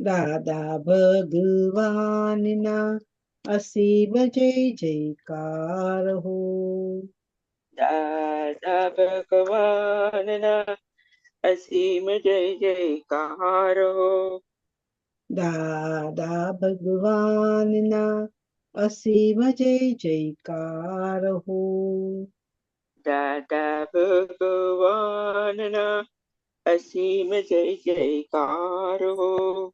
દાદા ભગવાનના અસીમ જય જયકાર હો. દાદા ભગવાનના અસીમ જય જયકાર હો. દાદા ભગવાનના અસીમ જય જયકાર હો. દાદા ભગવાનના અસીમ જય જયકાર હો.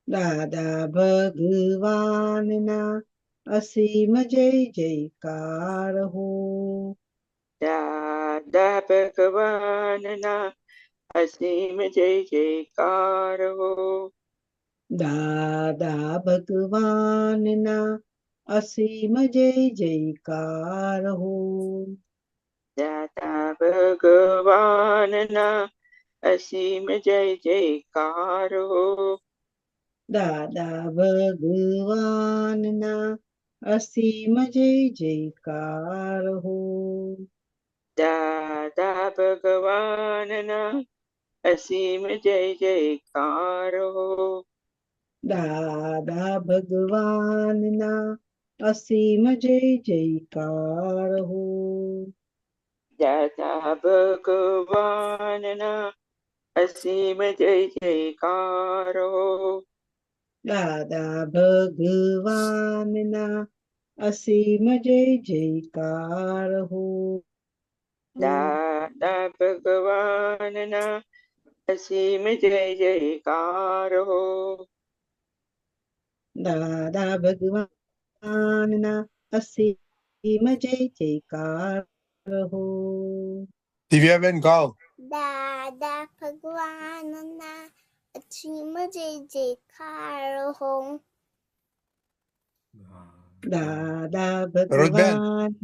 દાદા ભગવાનના અસીમ જય જયકાર હો. દાદા ભગવાનના અસીમ જય જયકાર હો. દાદા ભગવાનના અસીમ જય જયકાર હો. દાદા ભગવાનના અસીમ જય જયકાર હો. દાદા ભગવાનના અસીમ જય જયકાર હો. દાદા ભગવાનના અસીમ જય જયકાર હો. દાદા ભગવાનના અસીમ જય જયકાર હો. દાદા ભગવાનના અસીમ જય જયકાર હો. દાદા ભગવાનના અસીમ જય જયકાર હો. દાદા ભગવાનના અસીમ જય જયકાર હો. દાદા ભગવાનના અસીમ જય જયકાર હો. દિવ્યાબેન ગાઓ. દાદા ભગવાનના અસીમ જય જયકાર હો. દાદા રોજબેન. ભગવાન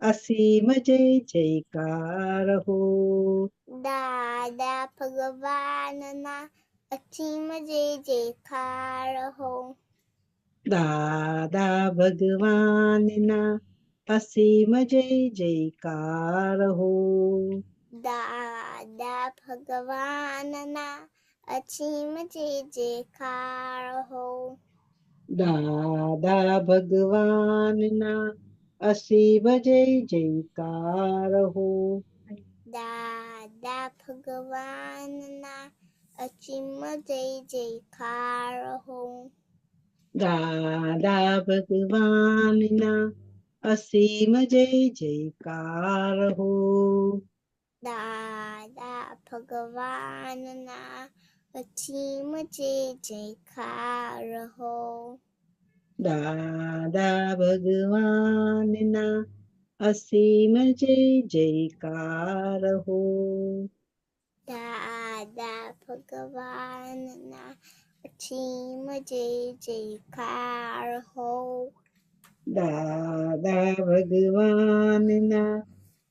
અસીમ જય જયકાર હો. દાદા ભગવાનના અસીમ જય જયકાર હો. દાદા ભગવાનના અસીમ જય જયકાર હો. દાદા ભગવાનના અસીમ જય જયકાર હો. દાદા ભગવાનના અસીમ જય જયકાર હો. દાદા ભગવાનના અસીમ જય જયકાર હો. દાદા ભગવાનના અસીમ જય જયકાર હો. દાદા ભગવાનના અસીમ જય જયકાર હો. દાદા ભગવાનના અસીમ જય જયકાર હો. દાદા ભગવાનના અસીમ જય જયકાર હો. દાદા ભગવાનના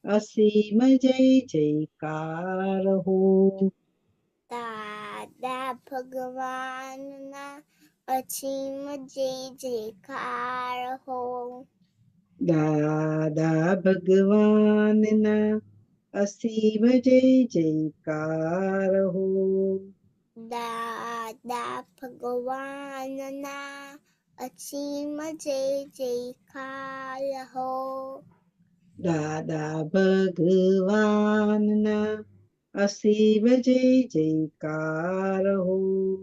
અસીમ જય જયકાર હો. દાદા ભગવાનના અસીમ જય જયકાર હો. દાદા ભગવાનના અસીમ જય જયકાર હો. દાદા ભગવાનના અસીમ જય જયકાર હો. દાદા ભગવાનના અસીમ જય જયકાર હો.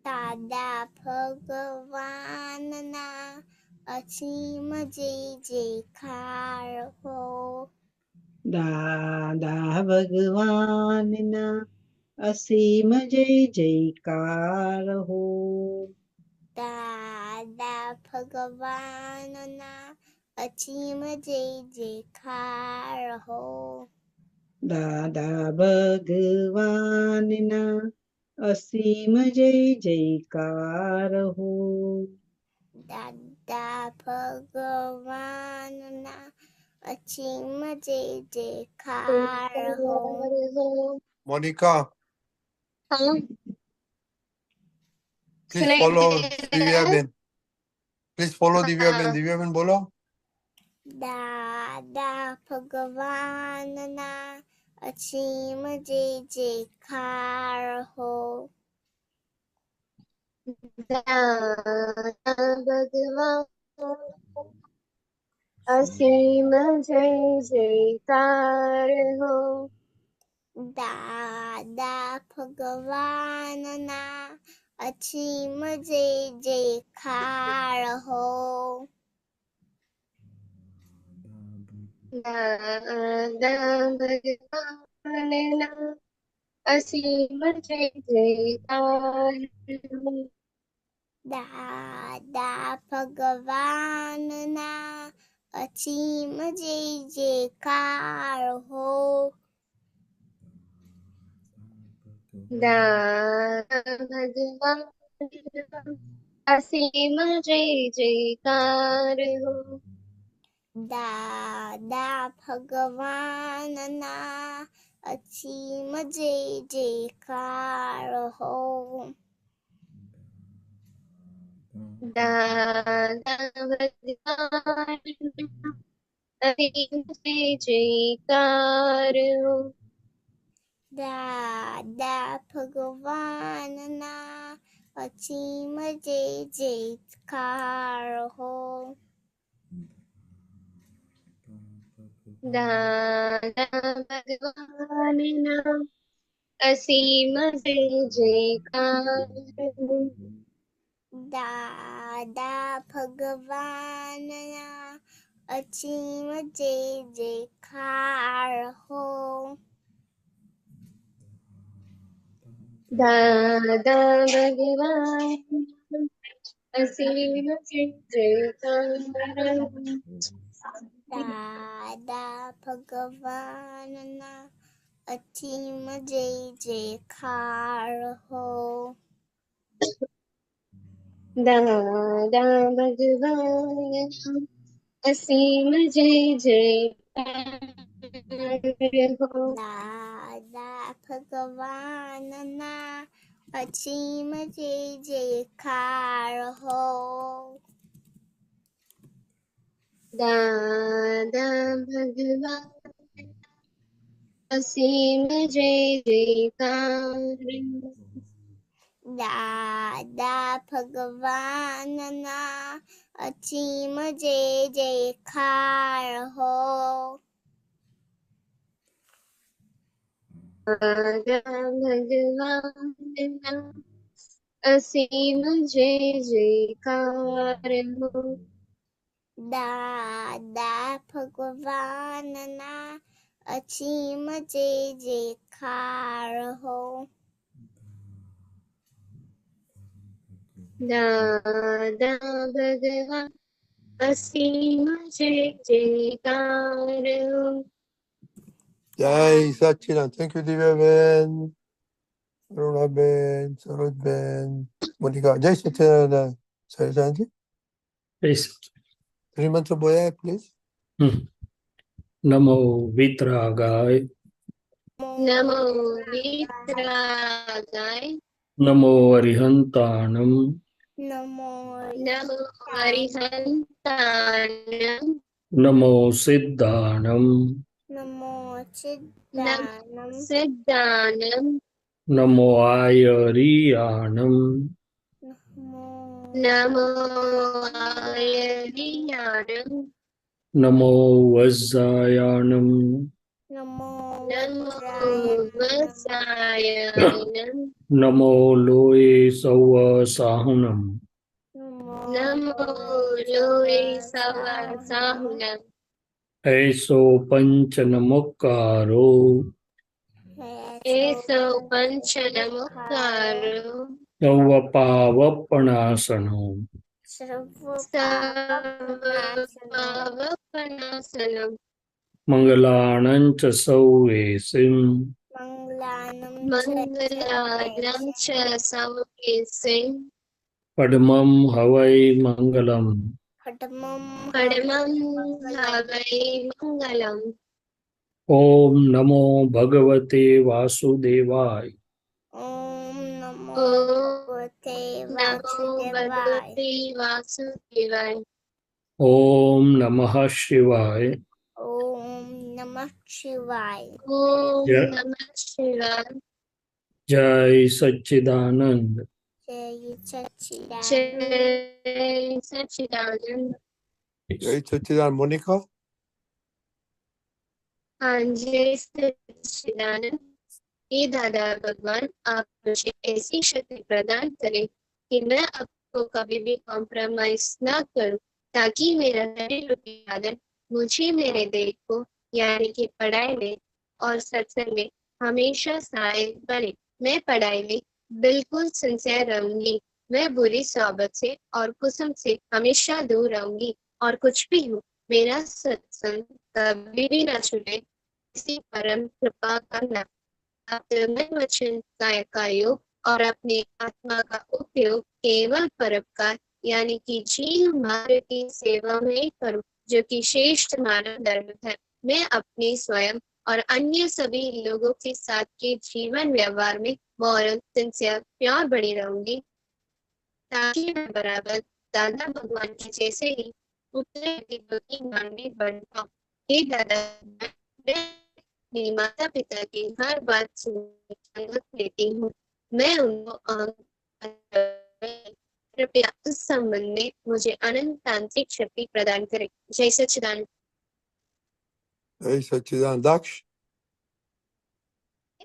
દાદા ભગવાનના અસીમ જય જયકાર હો. દાદા ભગવાનના અસીમ જય જયકાર હો. દાદા ભગવાનના અસીમ જય જયકાર હો. દાદા ભગવાનના અસીમ જય જયકાર હો. દાદા ભગવાનના અસીમ જય જયકાર હો. Monika. Please follow Divyaben. Please follow Divyaben. Divyaben બોલો. દાદા ભગવાનના અસીમ જય જયકાર હો. દાદા ભગવાન અસીમ જય જયકાર હો. દાદા ભગવાનના અસીમ જય જયકાર હો. દાદા ભગવાનના અસીમ જય જયકાર હો. દાદા ભગવાનના અસીમ જય જયકાર હો. દાદા ભગવાન અસીમ જય જયકાર હો. દાદા ભગવાનના અસીમ જય જયકાર હો. દાદા ભગવાન અસીમ જય જયકાર હો. દાદા ભગવાનના અસીમ જય જયકાર હો. દાદા ભગવાનના અસીમ જય જયકાર હો. દાદા ભગવાનના અસીમ જય જયકાર હો. દાદા ભગવાન અસીમ જય જયકાર હો. દાદા ભગવાનના અસીમ જય જયકાર હો. દાદા ભગવાન અસીમ જય જયકાર હો. દાદા ભગવાનના અસીમ જય જયકાર હો. દાદા ભગવાન અસીમ જય જયકાર હો. દાદા ભગવાનના અસીમ જય જયકાર હો. દાદા ભગવાનના અસીમ જય જયકાર હો. દાદા ભગવાનના અસીમ જય જયકાર હો. દાદા ભગવાન અસીમ જય જયકાર હો. જય સચ્ચિદાનંદ. થેન્ક યુ દિવ્યાબેન, અરુણાબેન, સરોજબેન, મોનિકા. જય સચ્ચિદાનંદ. સરિતાજી, Yes. ત્રિમંત્ર બોલ્યા પ્લીઝ. નમો વિતરાગાય, નમો વિતરાગાય, નમો અરિહંતાણમ, નમો નમો અરિહંતાણમ, નમો સિદ્ધાણમ, નમો નમો સિદ્ધાનમ, સિદ્ધાનમ, નમો આયરિયાણમ, નમો આયરિયાણમ, નમો વજ્જાયાણમ, નમો નમો વજ્રાયણમ, વસાયણમ, નમો લોય સૌ સાહુનમ, નમો લોય સવા સાહુનમ, એસો પંચ નમોકારો, એસો પંચ નમોકારો, સૌપાવપણાસનો, સર્વપાવપનાશનમ, મંગલાણં ચ સૌવેસિમ, મંગલાનમ મંગલાનાં ચ સૌકેસિં, પડમં હવૈ મંગલમ, પડમમ પડમં હવૈ મંગલમ. ઓમ નમો ભગવતે વાસુદેવાય, ઓમ નમો ઓમ ભગવતે નમો વાસુદેવાય. ભગવતે વાસુદેવાય. ઓમ નમઃ શિવાય. ઓમ નમઃ શિવાય. ઓમ જય નમઃ શિવાય. જય સચ્ચિદાનંદ. जय सच्चिदानंद। जय सच्चिदानंद। जय सच्चिदानंद मोनिका। हाँ, जय सच्चिदानंद। हे दादा भगवान, आप मुझे ऐसी शक्ति प्रदान करें कि मैं आपको कभी भी कॉम्प्रोमाइज ना करूं, ताकि मेरा रूपी आदत मुझे मेरे देह को यानी कि पढ़ाई में और सत्संग में हमेशा सहायक बने। मैं पढ़ाई में बिल्कुल सिंसियर रहूंगी। मैं बुरी सोबत से और कुसुम से हमेशा दूर रहूंगी, और कुछ भी हो मेरा सत्संग कभी भी ना छूटे। इसी परम कृपा करना। अपने वचन काया का योग और अपने आत्मा का उपयोग केवल परोपकार यानी कि जीव मार्ग की सेवा में करूं, जो कि श्रेष्ठ मानव धर्म है। मैं अपने स्वयं और अन्य सभी लोगों के साथ के जीवन व्यवहार में मॉरल सिंसियर प्योर बनी रहूंगी, ताकि मैं बराबर दादा भगवान के जैसे ही उत्तराधिकारी मानवी बन पाऊं। हे दादा, मैं मेरे माता पिता की हर बात सुनकर संगत लेती हूँ। मैं उनको कृपया उस संबंध में मुझे अनंत तांत्रिक शक्ति प्रदान करें। जय सच्चिदानंद। जय सच्चिदानंद दक्ष।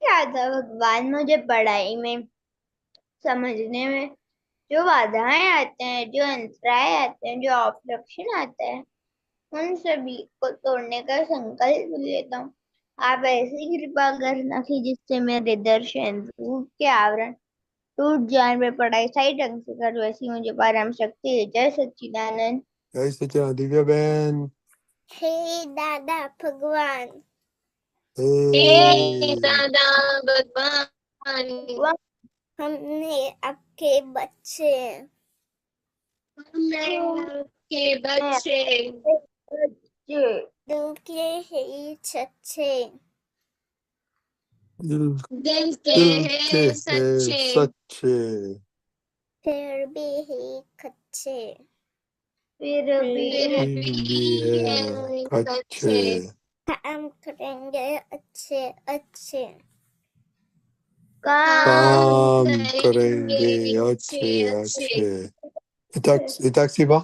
राधा भगवान, मुझे पढ़ाई में समझने में जो बाधाएं आते हैं, जो अंतराय आते हैं, जो ऑब्स्ट्रक्शन आते हैं, उन सभी को तोड़ने का संकल्प लेता हूँ। आप ऐसी कृपा करना कि जिससे मेरे दर्शन रूप के आवरण टूट जाए, मैं पढ़ाई सही ढंग से करूँ, ऐसी मुझे परम शक्ति है। जय सच्चिदानंद। जय सच्चिदानंद दिव्या बहन। हे दादा भगवान, हे दादा भगवान, हमने आपके बच्चे मैं आपके बच्चे बच्चे दिल के ही सच्चे, दिल के दिल के हैं सच्चे, सच्चे, फिर भी ही कच्चे, फिर भी है अच्छे, काम करेंगे अच्छे अच्छे, काम करेंगे करेंगे अच्छे अच्छे। इताक्सिबा।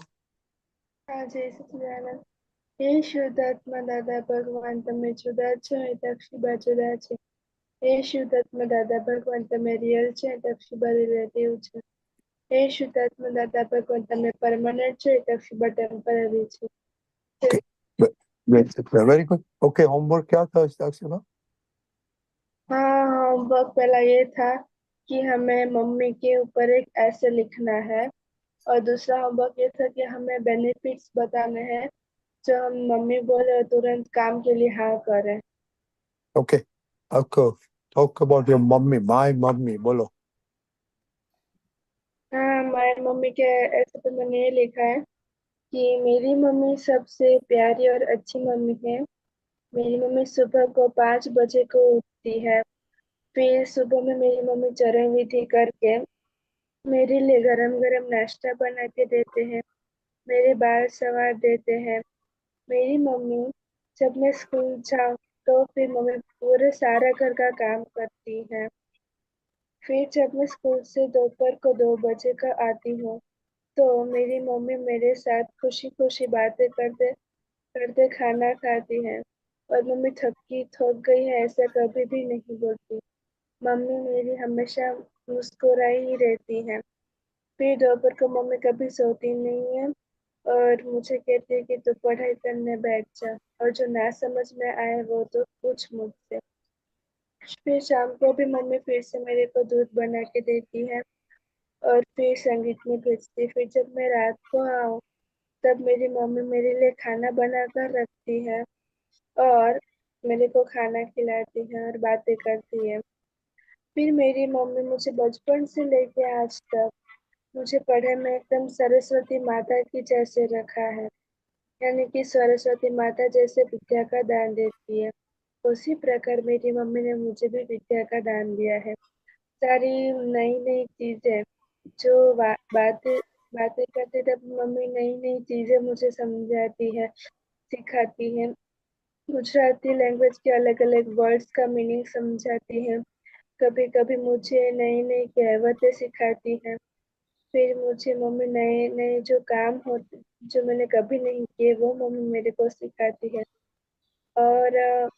जय सच्चिदानंद। हे शुद्धात्मा दादा भगवान, તમે જુદા છો, હિતાક્ષીબા જુદા છે. હે શુદ્ધાત્મા દાદા ભગવાન, તમે રિયલ છે, હિતાક્ષીબા રિલેટિવ છે. હે શુદ્ધાત્મા દાદા ભગવાન, તમે પરમાનન્ટ છો, હિતાક્ષીબા ટેમ્પરરી છે. Very good. ओके, होमवर्क क्या था इताक्सिबा? हाँ, होमवर्क पहला ये था कि हमें मम्मी के ऊपर एक ऐसे लिखना है, और दूसरा होमवर्क ये था कि हमें बेनिफिट्स बताने हैं जो हम मम्मी बोले और तुरंत काम के लिए हाँ करें. ओके, आपको talk about your mummy, my mummy बोलो। हाँ, हमारी मम्मी के ऐसे तो मैंने ये लिखा है कि मेरी मम्मी सबसे प्यारी और अच्छी मम्मी है। मेरी मम्मी सुबह को 5 बजे को उठती है। फिर सुबह में मेरी मम्मी चरण विधि करके मेरे लिए गरम गरम नाश्ता बना के देते हैं, मेरे बाल संवार देते हैं। मेरी मम्मी जब मैं स्कूल जाऊँ तो फिर मम्मी पूरे सारा घर का काम करती है। फिर जब मैं स्कूल से दोपहर को 2 बजे का आती हूँ तो मेरी मम्मी मेरे साथ खुशी खुशी बातें करते करते खाना खाती है, और मम्मी थक गई है ऐसा कभी भी नहीं बोलती। मम्मी मेरी हमेशा मुस्कुराई ही रहती है। फिर दोपहर को मम्मी कभी सोती नहीं है और मुझे कहती है कि तू पढ़ाई करने बैठ जा, और जो ना समझ में आए वो तो पूछ मुझसे। फिर शाम को भी मम्मी फिर से मेरे को दूध बना के देती है और फिर संगीत में भेजती। फिर जब मैं रात को आऊँ तब मेरी मम्मी मेरे लिए खाना बना कर रखती है और मेरे को खाना खिलाती है और बातें करती है। फिर मेरी मम्मी मुझे बचपन से लेके आज तक मुझे पढ़ाई में एकदम सरस्वती माता की जैसे रखा है, यानी कि सरस्वती माता जैसे विद्या का दान देती है, उसी प्रकार मेरी मम्मी ने मुझे भी विद्या का दान दिया है। सारी नई नई चीजें जो बातें बातें करते तब मम्मी नई नई चीजें मुझे समझाती है, सिखाती है। गुजराती लैंग्वेज के अलग अलग वर्ड्स का मीनिंग समझाती है। कभी कभी मुझे नई नई कहावतें सिखाती है। फिर मुझे मम्मी नए नए जो काम होते जो मैंने कभी नहीं किए वो मम्मी मेरे को सिखाती है। और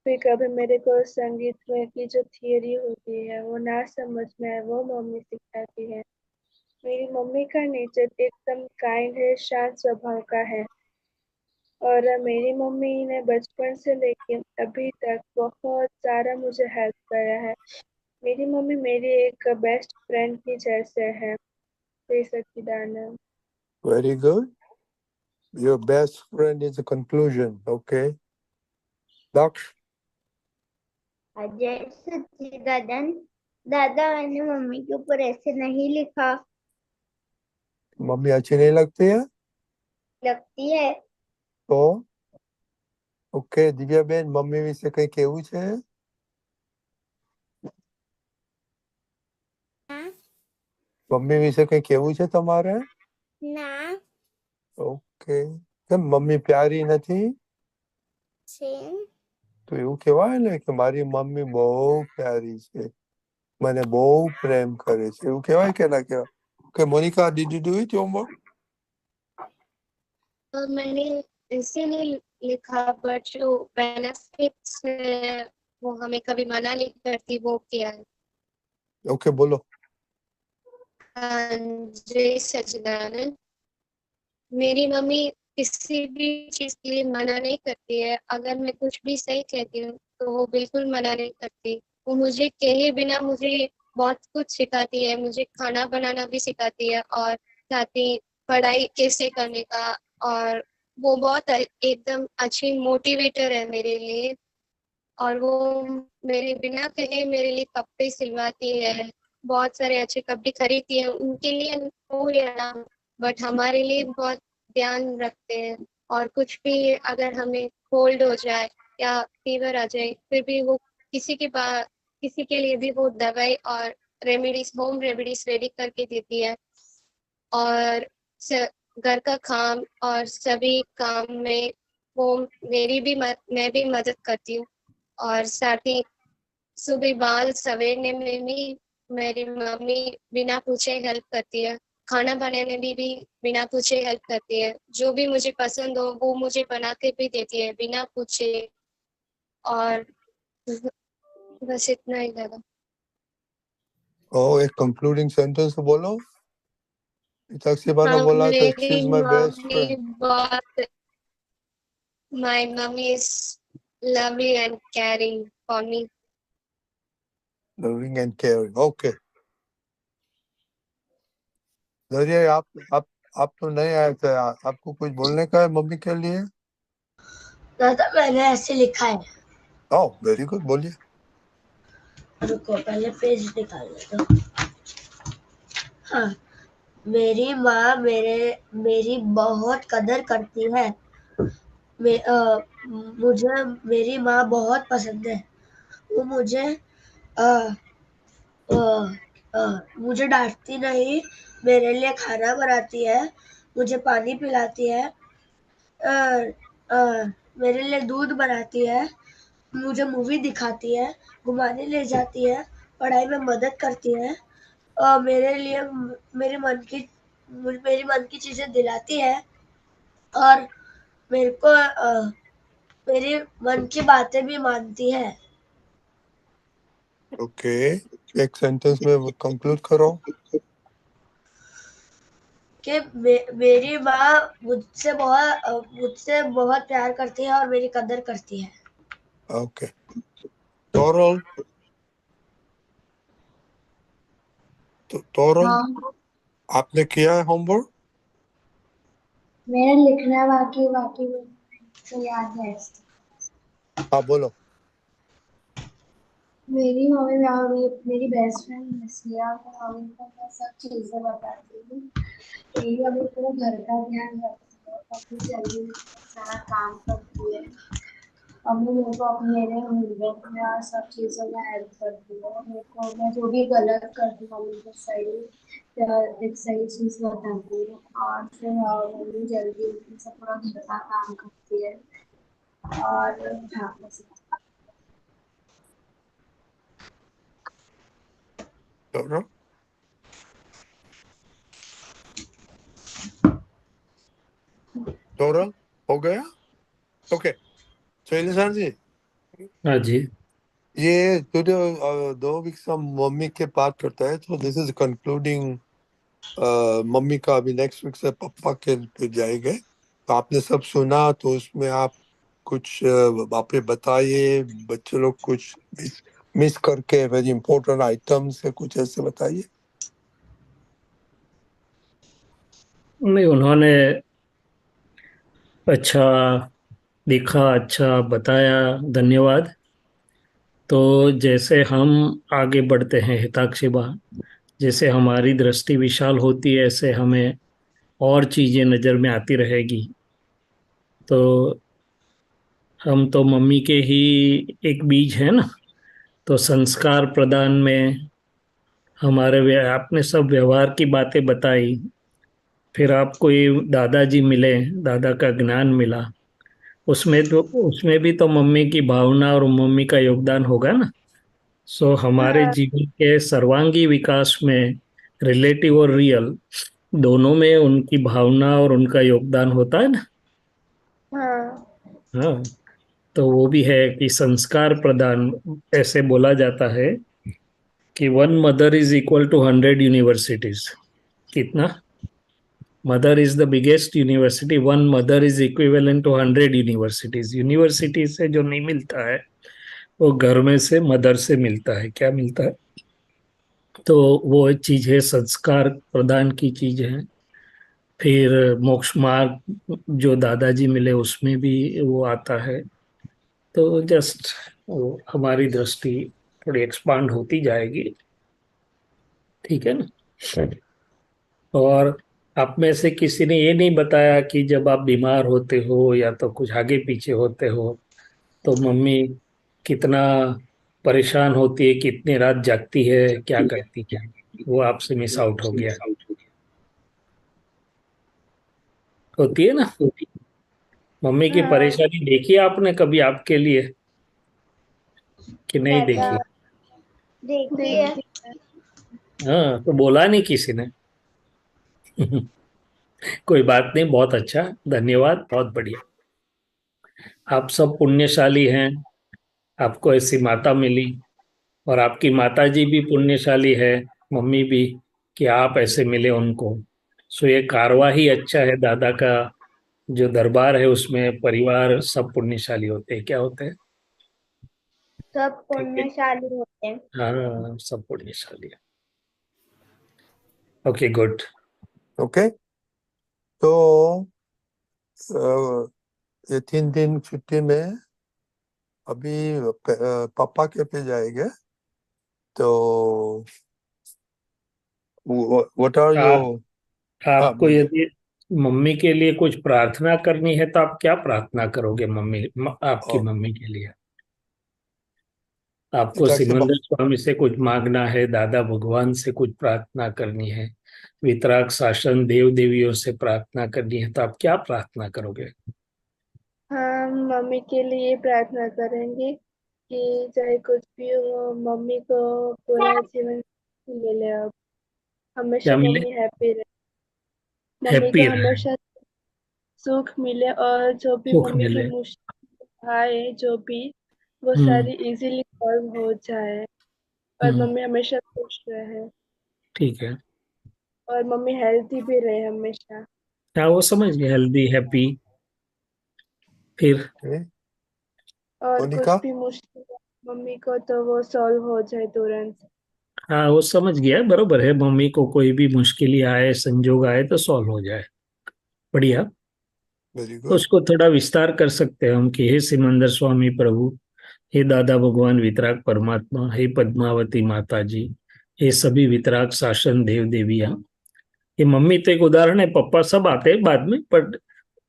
फिर कभी मेरे को संगीत में की जो थियरी होती है वो ना समझ में आए वो मम्मी सिखाती है। मेरी मम्मी का नेचर एकदम काइंड है, शांत स्वभाव का है। और मेरी मम्मी ने बचपन से लेके अभी तक बहुत सारा मुझे हेल्प करा है। मेरी मम्मी मेरी एक बेस्ट फ्रेंड की जैसे है। जय सच्चिदानंद। Very good. Your best friend is a conclusion. Okay. Daksh, जय सच्चिदानंद। दादा मैंने मम्मी के ऊपर ऐसे नहीं लिखा। मम्मी अच्छी नहीं लगती है लगती है। तो ઓકે દિવ્યાબેન મમ્મી વિશે કઈ કેવું છે? ના મમ્મી વિશે કઈ કેવું છે તમારે? ના ઓકે કેમ મમ્મી પ્યારી નથી? છે તો એવું કહેવાય ને કે મારી મમ્મી બહુ પ્યારી છે, મને બહુ પ્રેમ કરે છે, એવું કહેવાય કે ના કહેવાય? Okay Monika, did you do it your homework? मैंने इसीलिए लिखा, बट जो बेनिफिट्स है वो हमें कभी मना नहीं करती, वो किया है। ઓકે બોલો. जय सच्चिदानंद। मेरी मम्मी किसी भी चीज के लिए मना नहीं करती है। अगर मैं कुछ भी सही कहती हूँ तो वो बिल्कुल मना नहीं करती। वो मुझे कहे बिना मुझे बहुत कुछ सिखाती है। मुझे खाना बनाना भी सिखाती है और साथ ही पढ़ाई कैसे करने का। और वो बहुत एकदम अच्छी मोटिवेटर है मेरे लिए। और वो मेरे बिना कहे मेरे लिए कपड़े सिलवाती है, बहुत सारे अच्छे कपड़े खरीदती है। उनके लिए हो या ना, बट हमारे लिए बहुत ध्यान रखते हैं। और कुछ भी अगर हमें कोल्ड हो जाए या फीवर आ जाए, फिर भी वो किसी के पास किसी के लिए भी वो दवाई और रेमेडीज, होम रेमेडीज रेडी करके देती है। और घर का काम और सभी काम में वो मैं भी मदद करती हूँ। और साथ ही सुबह बाल सवेरने में भी मेरी मम्मी बिना पूछे हेल्प करती है। खाना बनाने में भी बिना पूछे हेल्प करती है। जो भी मुझे पसंद हो वो मुझे बना के भी देती है बिना पूछे। और बस इतना ही लगा। એક concluding sentence તો બોલો. સાક્ષીબાનો બોલા તો she मेरी is my best mummy friend. बहुत My mummy is lovely and caring for me. Loving and caring. Okay. दरिया, आप तो नहीं आए थे, आपको कुछ बोलने का है मम्मी के लिए? दादा मैंने ऐसे लिखा है। ओह वेरी गुड, बोलिए. रुको पहले पेज निकाल लेता हूँ। हाँ, मेरी माँ मेरी बहुत कदर करती है। मुझे मेरी माँ बहुत पसंद है। वो मुझे डांटती नहीं, मेरे लिए खाना बनाती है, मुझे पानी पिलाती है, मेरे लिए दूध बनाती है, मुझे मूवी दिखाती है, घुमाने ले जाती है, पढ़ाई में मदद करती है, मेरे लिए मेरी मन की चीजें दिलाती है और मेरे को मेरी मन की बातें भी मानती है। ओके, एक सेंटेंस में कंक्लूड करो कि मेरी माँ मुझसे बहुत प्यार करती है और मेरी कदर करती है। ओके. तोरल, हाँ, आपने किया है होमवर्क? मेरा लिखना बाकी तो याद है। हाँ बोलो. मेरी मम्मी मेरी बेस्ट फ्रेंड नसिया को मम्मी को मैं सब चीजें बताती हूँ। यही अभी पूरा घर का ध्यान रखती है, काफी जल्दी सारा काम करती है। मम्मी मेरे को मेरे होमवर्क में और सब चीज़ों में हेल्प करती है। मेरे को मैं जो भी गलत करती हूँ मम्मी को एक सही चीज़ बताती है। और फिर मम्मी जल्दी से पूरा घर का काम करती है। और हाँ बस। तोरल, गौरव हो गया? ओके, शैलेश जी, हाँ जी। ये टुडे 2 वीक से हम मम्मी के बात करते हैं, तो दिस इज कंक्लूडिंग। मम्मी का अभी नेक्स्ट वीक से पापा के पे जाएंगे। तो आपने सब सुना, तो उसमें आप कुछ आपने बताइए, बच्चे लोग कुछ मिस करके वेरी इंपॉर्टेंट आइटम्स है, कुछ ऐसे बताइए। नहीं, उन्होंने अच्छा लिखा, अच्छा बताया, धन्यवाद। तो जैसे हम आगे बढ़ते हैं हिताक्षिबा, जैसे हमारी दृष्टि विशाल होती है, ऐसे हमें और चीजें नजर में आती रहेगी। तो हम तो मम्मी के ही एक बीज है ना। तो संस्कार प्रदान में हमारे आपने सब व्यवहार की बातें बताई, फिर आपको ये दादाजी मिले, दादा का ज्ञान मिला, उसमें भी तो मम्मी की भावना और मम्मी का योगदान होगा ना। सो हमारे हाँ जीवन के सर्वांगी विकास में रिलेटिव और रियल दोनों में उनकी भावना और उनका योगदान होता है ना। हाँ हाँ, तो वो भी है कि संस्कार प्रदान, ऐसे बोला जाता है कि 1 mother is equal to 100 universities. कितना? Mother is the biggest university, 1 mother is equivalent to 100 universities. University से जो नहीं मिलता है वो घर में से मदर से मिलता है। क्या मिलता है? तो वो एक चीज है, संस्कार प्रदान की चीज है। फिर मोक्ष मार्ग जो दादाजी मिले उसमें भी वो आता है। तो जस्ट वो हमारी दृष्टि थोड़ी एक्सपांड होती जाएगी। ठीक है ना। और आप में से किसी ने ये नहीं बताया कि जब आप बीमार होते हो या तो कुछ आगे पीछे होते हो तो मम्मी कितना परेशान होती है, कितनी रात जागती है, क्या करती है, वो आपसे मिस आउट हो गया। होती है ना। मम्मी की हाँ परेशानी देखी है आपने कभी आपके लिए कि नहीं दादा देखी? देखी है। देखिए। हाँ, तो बोला नहीं किसी ने। कोई बात नहीं, बहुत अच्छा, धन्यवाद, बहुत बढ़िया। आप सब पुण्यशाली हैं, आपको ऐसी माता मिली, और आपकी माता जी भी पुण्यशाली है, मम्मी भी, कि आप ऐसे मिले उनको। सो ये कारवा ही अच्छा है, दादा का जो दरबार है उसमें परिवार सब पुण्यशाली होते हैं। क्या होते हैं? सब ठीक है। पुण्यशाली होते हैं। हाँ, सब पुण्यशाली है। Okay, good. ओके, तो ये 3 दिन छुट्टी में अभी पापा के पे जाएंगे। तो व्हाट आर योर? आप हाँ, आपको बोलिए। यदि मम्मी के लिए कुछ प्रार्थना करनी है तो आप क्या प्रार्थना करोगे आपकी और मम्मी के लिए? आपको पिताक्षी सिमंदर स्वामी से कुछ मांगना है, दादा भगवान से कुछ प्रार्थना करनी है, वितराग शासन देव देवियों से प्रार्थना करनी है, तो आप क्या प्रार्थना करोगे? हम मम्मी के लिए प्रार्थना करेंगे कि चाहे कुछ भी हो, मम्मी को पूरा जीवन मिले। अब हमेशा क्या मिले? मम्मी हैप्पी रहे, मम्मी हैप्पी को रहे, हमेशा सुख मिले, और जो भी सुख मम्मी की मिले। मुश्किल आए, जो भी वो हम्म। सारी इजीली सॉल्व हो जाए, और हम्म। मम्मी हमेशा खुश रहे, ठीक है। और मम्मी हेल्थी भी रहे हमेशा। क्या वो समझ गए, हेल्दी हैप्पी। फिर और कुछ मोनिका। भी मुश्किल है मम्मी को तो वो सॉल्व हो जाए तुरंत। हाँ, वो समझ गया, बरोबर है, मम्मी को कोई भी मुश्किल आए, संजोग आए तो सॉल्व हो जाए। बढ़िया। वेरी तो गुड। उसको थोड़ा विस्तार कर सकते हैं हम कि हे सिमंदर स्वामी प्रभु, हे दादा भगवान वितराग परमात्मा, हे पद्मावती माता जी, हे सभी वितराग शासन देव देवियां। ये मम्मी तो एक उदाहरण है, पप्पा सब आते हैं बाद में, पर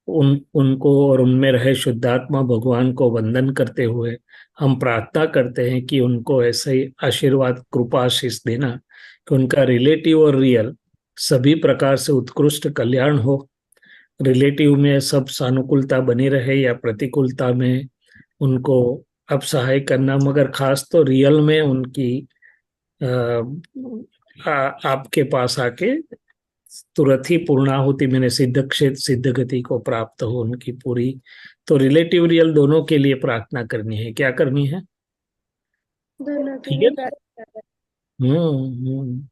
उनको और उनमें रहे शुद्धात्मा भगवान को वंदन करते हुए हम प्रार्थना करते हैं कि उनको ऐसे ही आशीर्वाद कृपा आशीष देना कि उनका रिलेटिव और रियल सभी प्रकार से उत्कृष्ट कल्याण हो। रिलेटिव में सब सानुकूलता बनी रहे या प्रतिकूलता में उनको अब सहाय करना, मगर खास तो रियल में उनकी आपके पास आके तुरंत ही पूर्णाहुति मैंने सिद्ध क्षेत्र सिद्ध गति को प्राप्त हो उनकी पूरी। तो रिलेटिव रियल दोनों के लिए प्रार्थना करनी है। क्या करनी है? दोनों के ठीक लिए है। प्रार्थना करें। हम्म।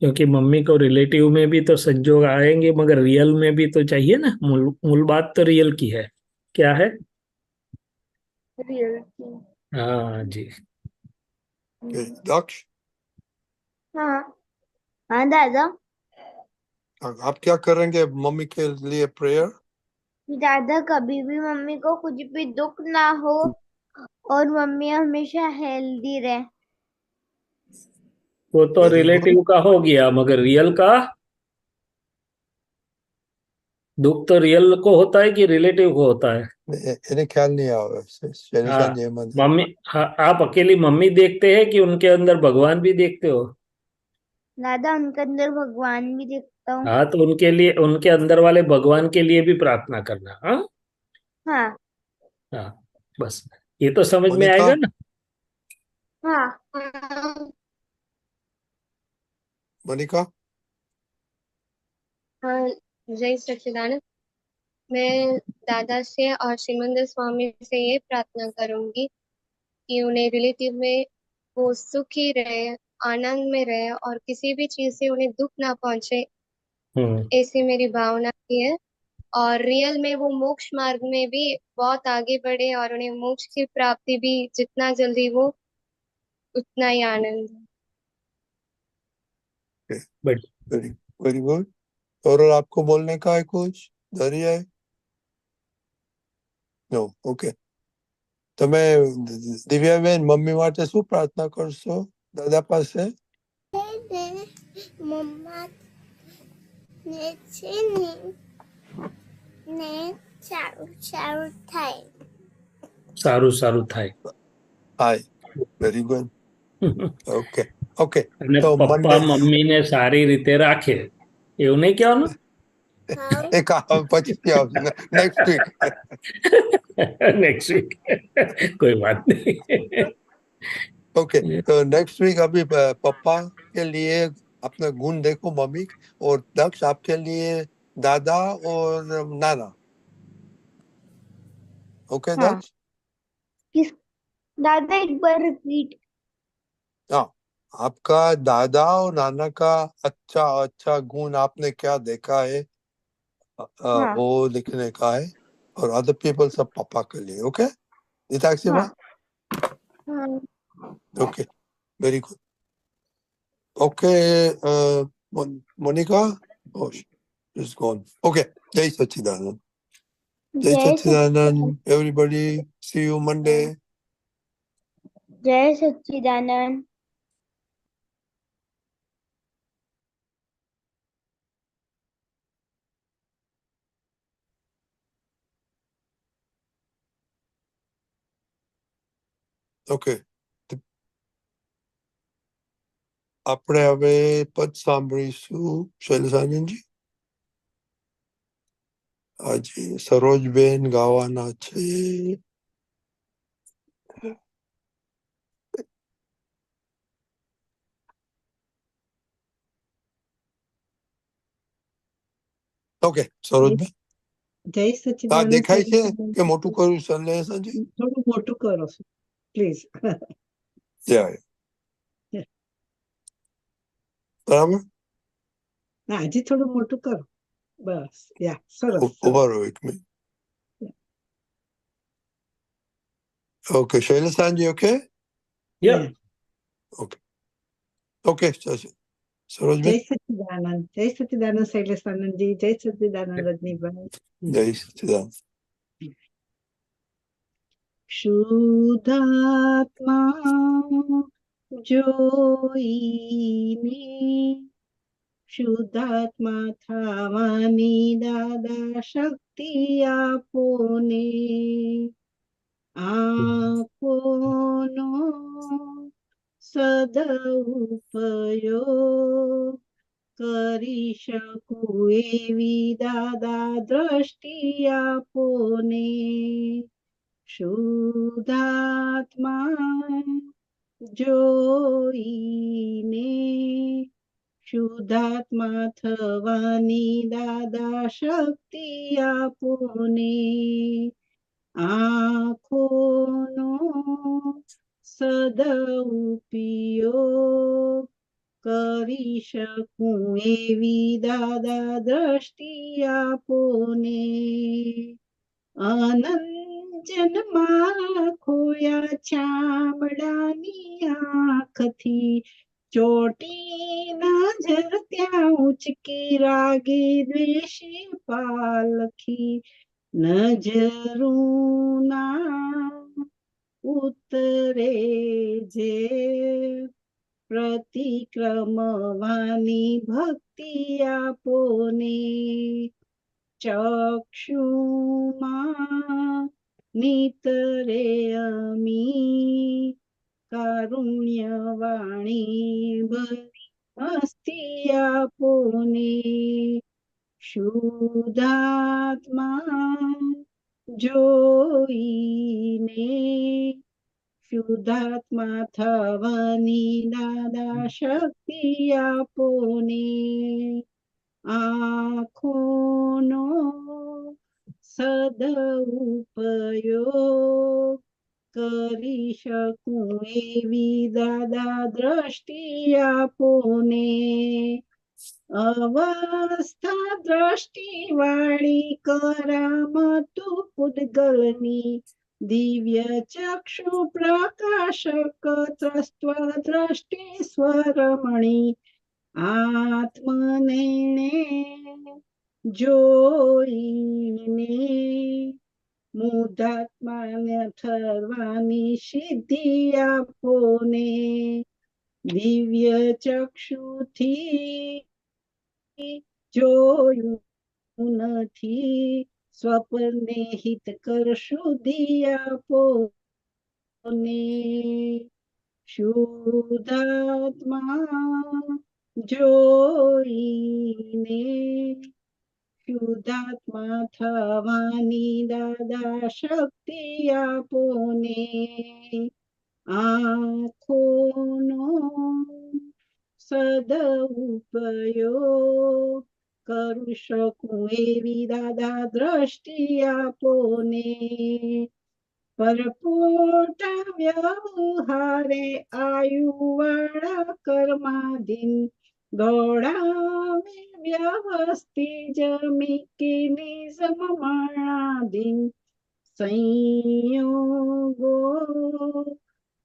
क्योंकि मम्मी को रिलेटिव में भी तो संजोग आएंगे, मगर रियल में भी तो चाहिए ना। मूल मूल बात तो रियल की है। क्या है? रियल की। हाँ जी। Okay, दक्ष, हाँ हाँ दादा। आप क्या करेंगे मम्मी के लिए प्रेयर? दादा कभी भी मम्मी को कुछ भी दुख ना हो और मम्मी हमेशा हेल्दी रहे। वो तो वेरी गुड। रिलेटिव का हो गया, मगर रियल का दुख तो रियल को होता है कि रिलेटिव को होता है? इन्हें ख्याल नहीं आया हाँ। शैलेश जी अहमद। मम्मी, हाँ, आप अकेली मम्मी देखते हैं कि उनके अंदर भगवान भी देखते हो? दादा उनके अंदर भगवान भी देखता हूँ। हाँ, तो उनके लिए, उनके अंदर वाले भगवान के लिए भी प्रार्थना करना। हाँ हाँ हाँ, बस ये तो समझ में मोनिका, आएगा ना। हाँ मोनिका, हाँ, जय सच्चिदानंद। मैं दादा से और श्रीमंदर स्वामी से ये प्रार्थना करूंगी कि उन्हें रिलेटिव में वो सुखी रहे, आनंद में रहे और किसी भी चीज से उन्हें दुख ना पहुंचे, हम्म। ऐसी मेरी भावना की है। और रियल में वो मोक्ष मार्ग में भी बहुत आगे बढ़े और उन्हें मोक्ष की प्राप्ति भी जितना जल्दी हो उतना ही आनंद है। But very very good. और आपको बोलने का है कुछ? धैर्य है? No, okay. તમે દિવ્યાબેન મમ્મી માટે શું પ્રાર્થના કરશો દાદા પાસે? મમ્મા ને છે ને સારું સારું થાય. સારું સારું થાય. હાય, વેરી ગુડ. Okay okay. અને તો પપ્પા મંડે મમ્મીને સારી રીતે રાખે, એવું નહીં કહેવાનું? એક પછી આવશે નેક્સ્ટ વીક. नेक्स्ट वीक कोई बात नहीं। ओके, तो नेक्स्ट वीक अभी पापा के लिए अपना गुण देखो मम्मी, और दक्ष आपके लिए दादा और नाना। ओके हाँ दक्ष? किस दादा एक बार रिपीट। हाँ, आपका दादा और नाना का अच्छा अच्छा गुण आपने क्या देखा है, हाँ वो लिखने का है। और अदर पीपल सब पापा के लिए। ओके निताक्षी हाँ माँ? हाँ okay, very good. Okay, Monika, oh she's gone. Okay, जय सच्चिदानंद. जय जय Sachchidanand Sachchidanand. everybody, see you Monday. जय सच्चिदानंद। ઓકે, આપણે હવે પદ સાંભળીશું શૈલસાનંદજી. આજે સરોજબેન ગાવાના છે. ઓકે સરોજબેન. જય હા સચ્ચિદાનંદ. દેખાય છે કે મોટું કરું શૈલસાનંદજી? થોડું મોટું કરો પ્લીઝ. જય બરાબર. ના હજી થોડું મોટું કરો બસ. યા સરસ ઉભા સરસ. રહો એક મિનિટ. ઓકે શૈલસાનંદજી, ઓકે Yeah. ઓકે ઓકે સરોજબેન. જય સચ્ચિદાનંદ શૈલેષાનંદજી. જય સચ્ચિદાનંદ રજનીભાઈ. જય સચ્ચિદાનંદ. શુદ્ધાત્મા જોઈને શુદ્ધાત્મા થવાની દાદા શક્તિ આપોને. આપોનો સદઉપયોગ કરી શકું એવી દાદા દ્રષ્ટિ આપોને. શુદ્ધાત્મા જોઈને શુદ્ધાત્મા થવાની દાદા શક્તિ આપોને. આંખોનો સદઉપયોગ કરી શકું એવી દાદા દ્રષ્ટિ આપોને. અનંજનમાં ખોયા ચામડાની આંખથી ચોટી નજર ત્યાં ઉચકી રાગે દ્વેષે પાલખી. નજરુના ઉતરે જે પ્રતિક્રમવાની ભક્તિ આપોને. ચક્ષુમાં નિતરે અમી કારુણ્યવાણી ભરી મસ્તી આપોને. શુદ્ધાત્મા જોઈને શુદ્ધાત્મા થવાની દાદા શક્તિ આપોને. આંખોનો સદઉપયોગ કરી શકું એવી દાદા દ્રષ્ટિ આપોને. અવસ્થા દ્રષ્ટિ વાળી કરામતું પૂતગલની દિવ્ય ચક્ષુ પ્રકાશક ત્રસ્ત્વ દ્રષ્ટિ સ્વરમણી. આત્મને જોઈને મુદ્ધાત્માને ઠરવાની સિદ્ધિ આપોને. દિવ્ય ચક્ષુથી જોયું નથી સ્વપ્ને હિત કર શુદ્ધિ આપોને. શુદ્ધાત્મા જોઈને શુદ્ધાત્મા થવાની દાદા શક્તિ આપોને. આંખોનો સદઉપયોગ કરું શકું એવી દાદા દ્રષ્ટિ આપોને. પરપોટા વ્યવહારે આયુવાળા કર્માધીન દોડાવે વ્યવસ્થિત જમીકીની સમમાણાધીન. સંયોગો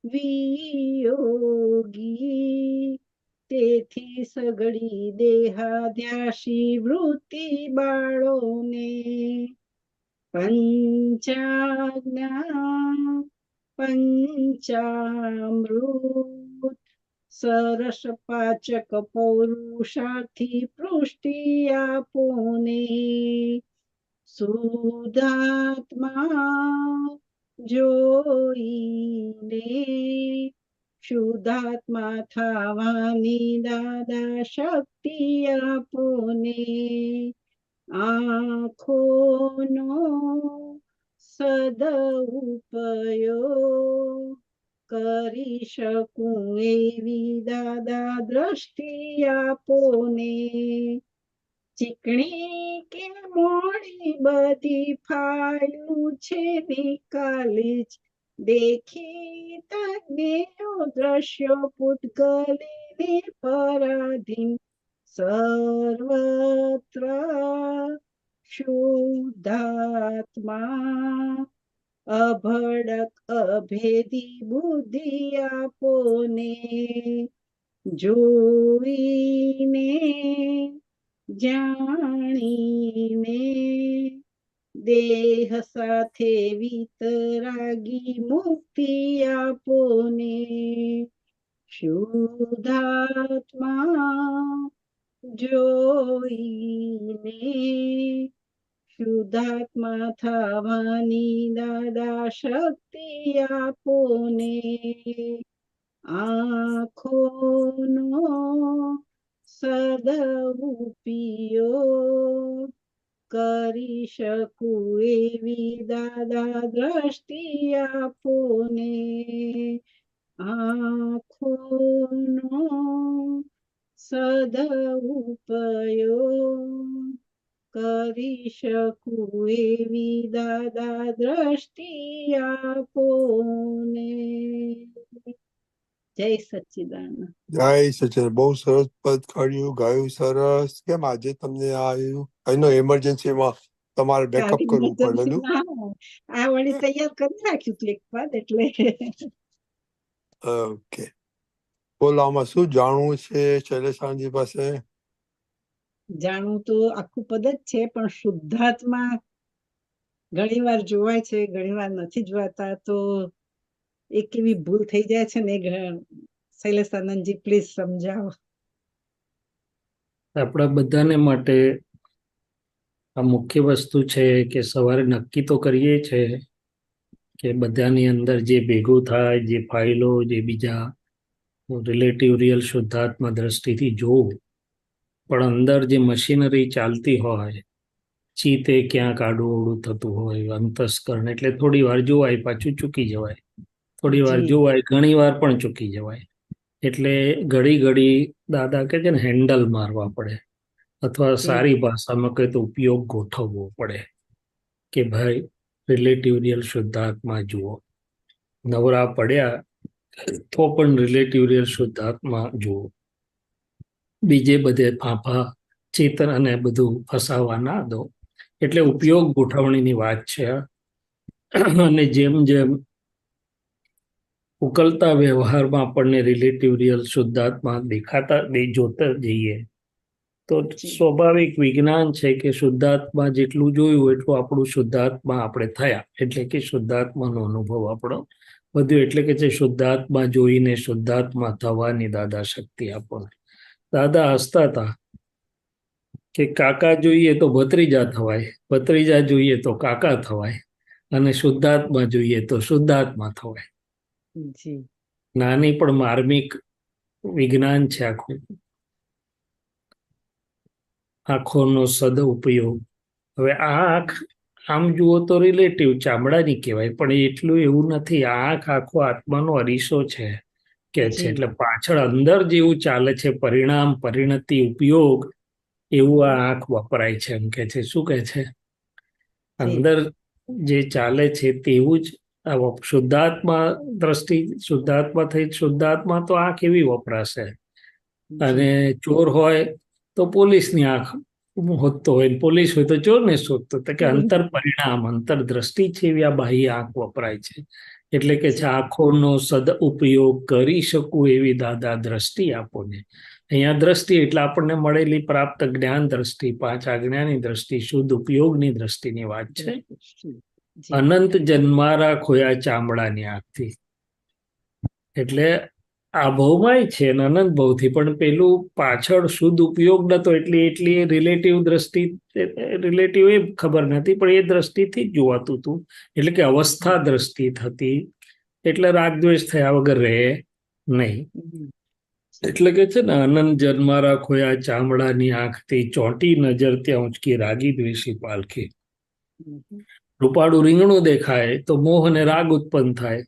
વિયોગી તેથી સગડી દેહાધ્યાસી વૃત્તિ બાળોને. પંચાજ્ઞા પંચામૃત સરસ પાચક પૌરુષાર્થી પૃષ્ટિ આપોને. શુદ્ધાત્મા જોઈને શુદ્ધાત્મા થવાની દાદા શક્તિ આપોને. આંખોનો સદઉપયોગ કરી શકું એવી દાદા દ્રષ્ટિ આપોને. ચીકણી કે મોડી બધી ફાયલું છે નિકાલી જ દેખી તજ્ઞેયો દ્રશ્યો પૂતગલીને પરાધીન. સર્વત્ર શુદ્ધાત્મા અભડક અભેદી બુદ્ધિ આપોને. જોઈને જાણીને દેહ સાથે વિતરાગી મુક્તિ આપોને. શુદ્ધાત્મા જોઈને શુદ્ધાત્મા થવાની દાદા શક્તિ આપોને. આંખોનો સદઉપયોગ કરી શકું એવી દાદા દ્રષ્ટિ આપોને. આંખોનો સદઉપયોગ કરી શકું એવી દાદા દ્રષ્ટિ આપો ને. જય સચ્ચિદાનંદ. જય સચિન, બહુ સરસ પદ કાઢ્યું, ગાયું સરસ. કેમ આજે તમને આ આવ્યું? એનો એમરજન્સીમાં તમારે બેકઅપ કરવું પડેલું. આ વળી તૈયાર કરી નાખ્યું હતું એક વાત એટલે. ઓકે, બોલો આમાં શું જાણવું છે શૈલેષાજી પાસે? જાણવું તો આખું પદ જ છે, પણ શુદ્ધાત્મા ઘણી વાર જોવાય છે, ઘણી વાર નથી જોવાતા, તો એક એવી ભૂલ થઈ જાય છે ને. શૈલેષાનંદજી પ્લીઝ સમજાવો. આપણા બધાને માટે આ મુખ્ય વસ્તુ છે કે સવારે નક્કી તો કરીએ છે કે બધાની અંદર જે ભેગું થાય, જે ફાઇલો, જે બીજા રિલેટિવ રિયલ શુદ્ધાત્મા દ્રષ્ટિથી જોવું, પણ અંદર જે મશીનરી ચાલતી હોય, ચિત્તે ક્યાંક આડું અવળું થતું હોય, અંતસ્કરણ એટલે થોડી વાર જોવાય, પાછું ચૂકી જવાય, થોડી વાર જોવાય, ઘણી વાર પણ ચૂકી જવાય. એટલે ઘડી ઘડી દાદા કે છે ને હેન્ડલ મારવા પડે, અથવા સારી ભાષામાં કહે તો ઉપયોગ ગોઠવવો પડે કે ભાઈ રિલેટિવ રિયલ શુદ્ધાત્મા જુઓ. નવરા પડ્યા તો પણ રિલેટિવ રિયલ શુદ્ધાત્મા જુઓ. બીજે બધે ફાંફા ચેતન અને બધું ફસાવા ના દો. એટલે ઉપયોગ ગોઠવણીની વાત છે. અને જેમ જેમ ઉકલતા વ્યવહારમાં આપણને રિલેટિવ રિયલ શુદ્ધાત્મા દેખાતા જોતા જઈએ તો સ્વાભાવિક વિજ્ઞાન છે કે શુદ્ધાત્મા જેટલું જોયું એટલું આપણું શુદ્ધાત્મા આપણે થયા, એટલે કે શુદ્ધાત્માનો અનુભવ આપણો વધ્યો. એટલે કે છે શુદ્ધાત્મા જોઈને શુદ્ધાત્મા થવાની દાદા શક્તિ આપો. દાદા હસતા હતા કે કાકા જોઈએ તો ભત્રીજા થવાય, ભત્રીજા જોઈએ તો કાકા થવાય, અને શુદ્ધાત્મા જોઈએ તો શુદ્ધાત્મા થવાય. નાની પણ માર્મિક વિજ્ઞાન છે આખું. આંખોનો સદઉપયોગ. હવે આ આંખ આમ જુઓ તો રિલેટિવ ચામડાની કહેવાય, પણ એટલું એવું નથી. આ આંખ આખો આત્માનો અરીસો છે કે છે. એટલે પાછળ અંદર જેવું ચાલે છે પરિણામ, પરિણતિ, ઉપયોગ, એવું આ આંખ વપરાય છે. એમ કે છે, શું કે છે, અંદર જે ચાલે છે તેવું જ શુદ્ધાત્મા દ્રષ્ટિ. શુદ્ધાત્મા થઈ શુદ્ધાત્મા તો આંખ એવી વપરાશે. અને ચોર હોય તો પોલીસની આંખ હોતો હોય, પોલીસ હોય તો ચોરને શોધતો. કે અંતર પરિણામ, અંતર દ્રષ્ટિ છે એવી આ બાહ્ય આંખ વપરાય છે. એટલે કે છે આંખોનો સદઉપયોગ કરી શકું એવી દાદા દ્રષ્ટિ આપો ને. અહીંયા દ્રષ્ટિ એટલે આપણને મળેલી પ્રાપ્ત જ્ઞાન દ્રષ્ટિ, 5 આજ્ઞાની દ્રષ્ટિ, શુદ્ધ ઉપયોગની દ્રષ્ટિની વાત છે. અનંત જન્મારા ખોયા ચામડાની આંખથી. એટલે આ ભવમાંય છે ને અનંત ભવથી, પણ પેલું પાછળ શુદ્ધ ઉપયોગ નતો એટલી રિલેટિવ દ્રષ્ટિ, રિલેટિવ એ ખબર નથી, પણ એ દ્રષ્ટિથી જ જોવાતું હતું. એટલે કે અવસ્થા દ્રષ્ટિ થતી, એટલે રાગદ્વેષ થયા વગર રહે નહીં. એટલે કે છે ને અનંત જન્મારા ખોયા ચામડાની આંખથી, ચોંટી નજર ત્યાં ઊંચકી રાગી દ્વેષી પાલખી. રૂપાળું રીંગણું દેખાય તો મોહ અને રાગ ઉત્પન્ન થાય,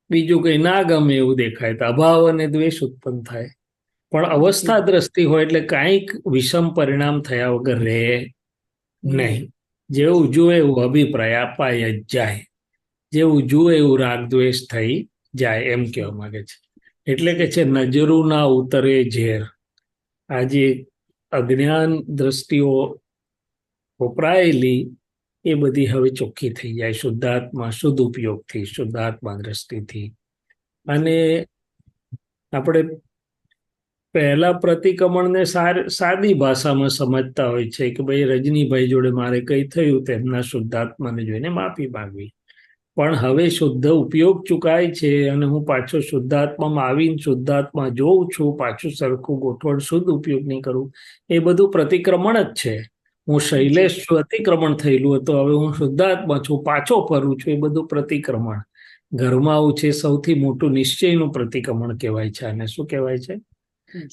બીજું કઈ ના ગમે એવું દેખાય તો અભાવ અને દ્વેષ ઉત્પન્ન થાય. પણ અવસ્થા દ્રષ્ટિ હોય એટલે કાંઈક વિષમ પરિણામ થયા વગર રહે નહીં. જેવું જુએ એવું અભિપ્રાય અપાય જ જાય, જેવું જુએ એવું રાગ દ્વેષ થઈ જાય, એમ કહેવા માંગે છે. એટલે કે છે નજરું ના ઉતરે ઝેર. આજે અજ્ઞાન દ્રષ્ટિઓ વપરાયેલી એ બધી હવે ચોખ્ખી થઈ જાય શુદ્ધાત્મા, શુદ્ધ ઉપયોગથી, શુદ્ધાત્મા દ્રષ્ટિથી. અને આપણે પહેલા પ્રતિક્રમણને સાદી ભાષામાં સમજતા હોય છે કે ભાઈ રજનીભાઈ જોડે મારે કઈ થયું તેમના શુદ્ધાત્માને જોઈને માફી માંગવી. પણ હવે શુદ્ધ ઉપયોગ ચૂકાય છે અને હું પાછો શુદ્ધાત્મામાં આવીને શુદ્ધાત્મા જોઉં છું, પાછું સરખું ગોઠવણ શુદ્ધ ઉપયોગ નહીં કરું, એ બધું પ્રતિક્રમણ જ છે. હું શૈલેષ છું, અતિક્રમણ થયેલું હતું, હવે હું શુદ્ધાત્મા છું, પાછો ફરું છું, એ બધું પ્રતિક્રમણ. ઘરમાં આવું છે સૌથી મોટું નિશ્ચયનું પ્રતિક્રમણ કહેવાય છે. અને શું કહેવાય છે?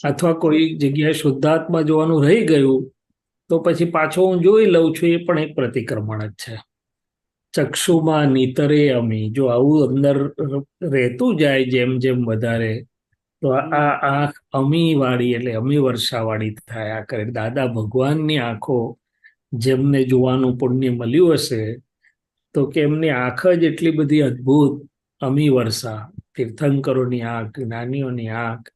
અથવા કોઈ જગ્યાએ શુદ્ધાત્મા જોવાનું રહી ગયું તો પછી પાછો હું જોઈ લઉં છું, એ પણ એક પ્રતિક્રમણ જ છે. ચક્ષુમાં નીતરે અમી, જો આવું અંદર રહેતું જાય જેમ જેમ વધારે, તો તો આ આંખ અમી વાળી એટલે અમી વર્ષા વાળી થયા કરે. દાદા ભગવાનની આંખો જેમને જોવાનું પુણ્ય મળ્યું હશે તો કે એમની આંખ જ એટલી બધી અદ્ભુત અમી વર્ષા, તીર્થંકરોની આંખ, જ્ઞાનીઓની આંખ,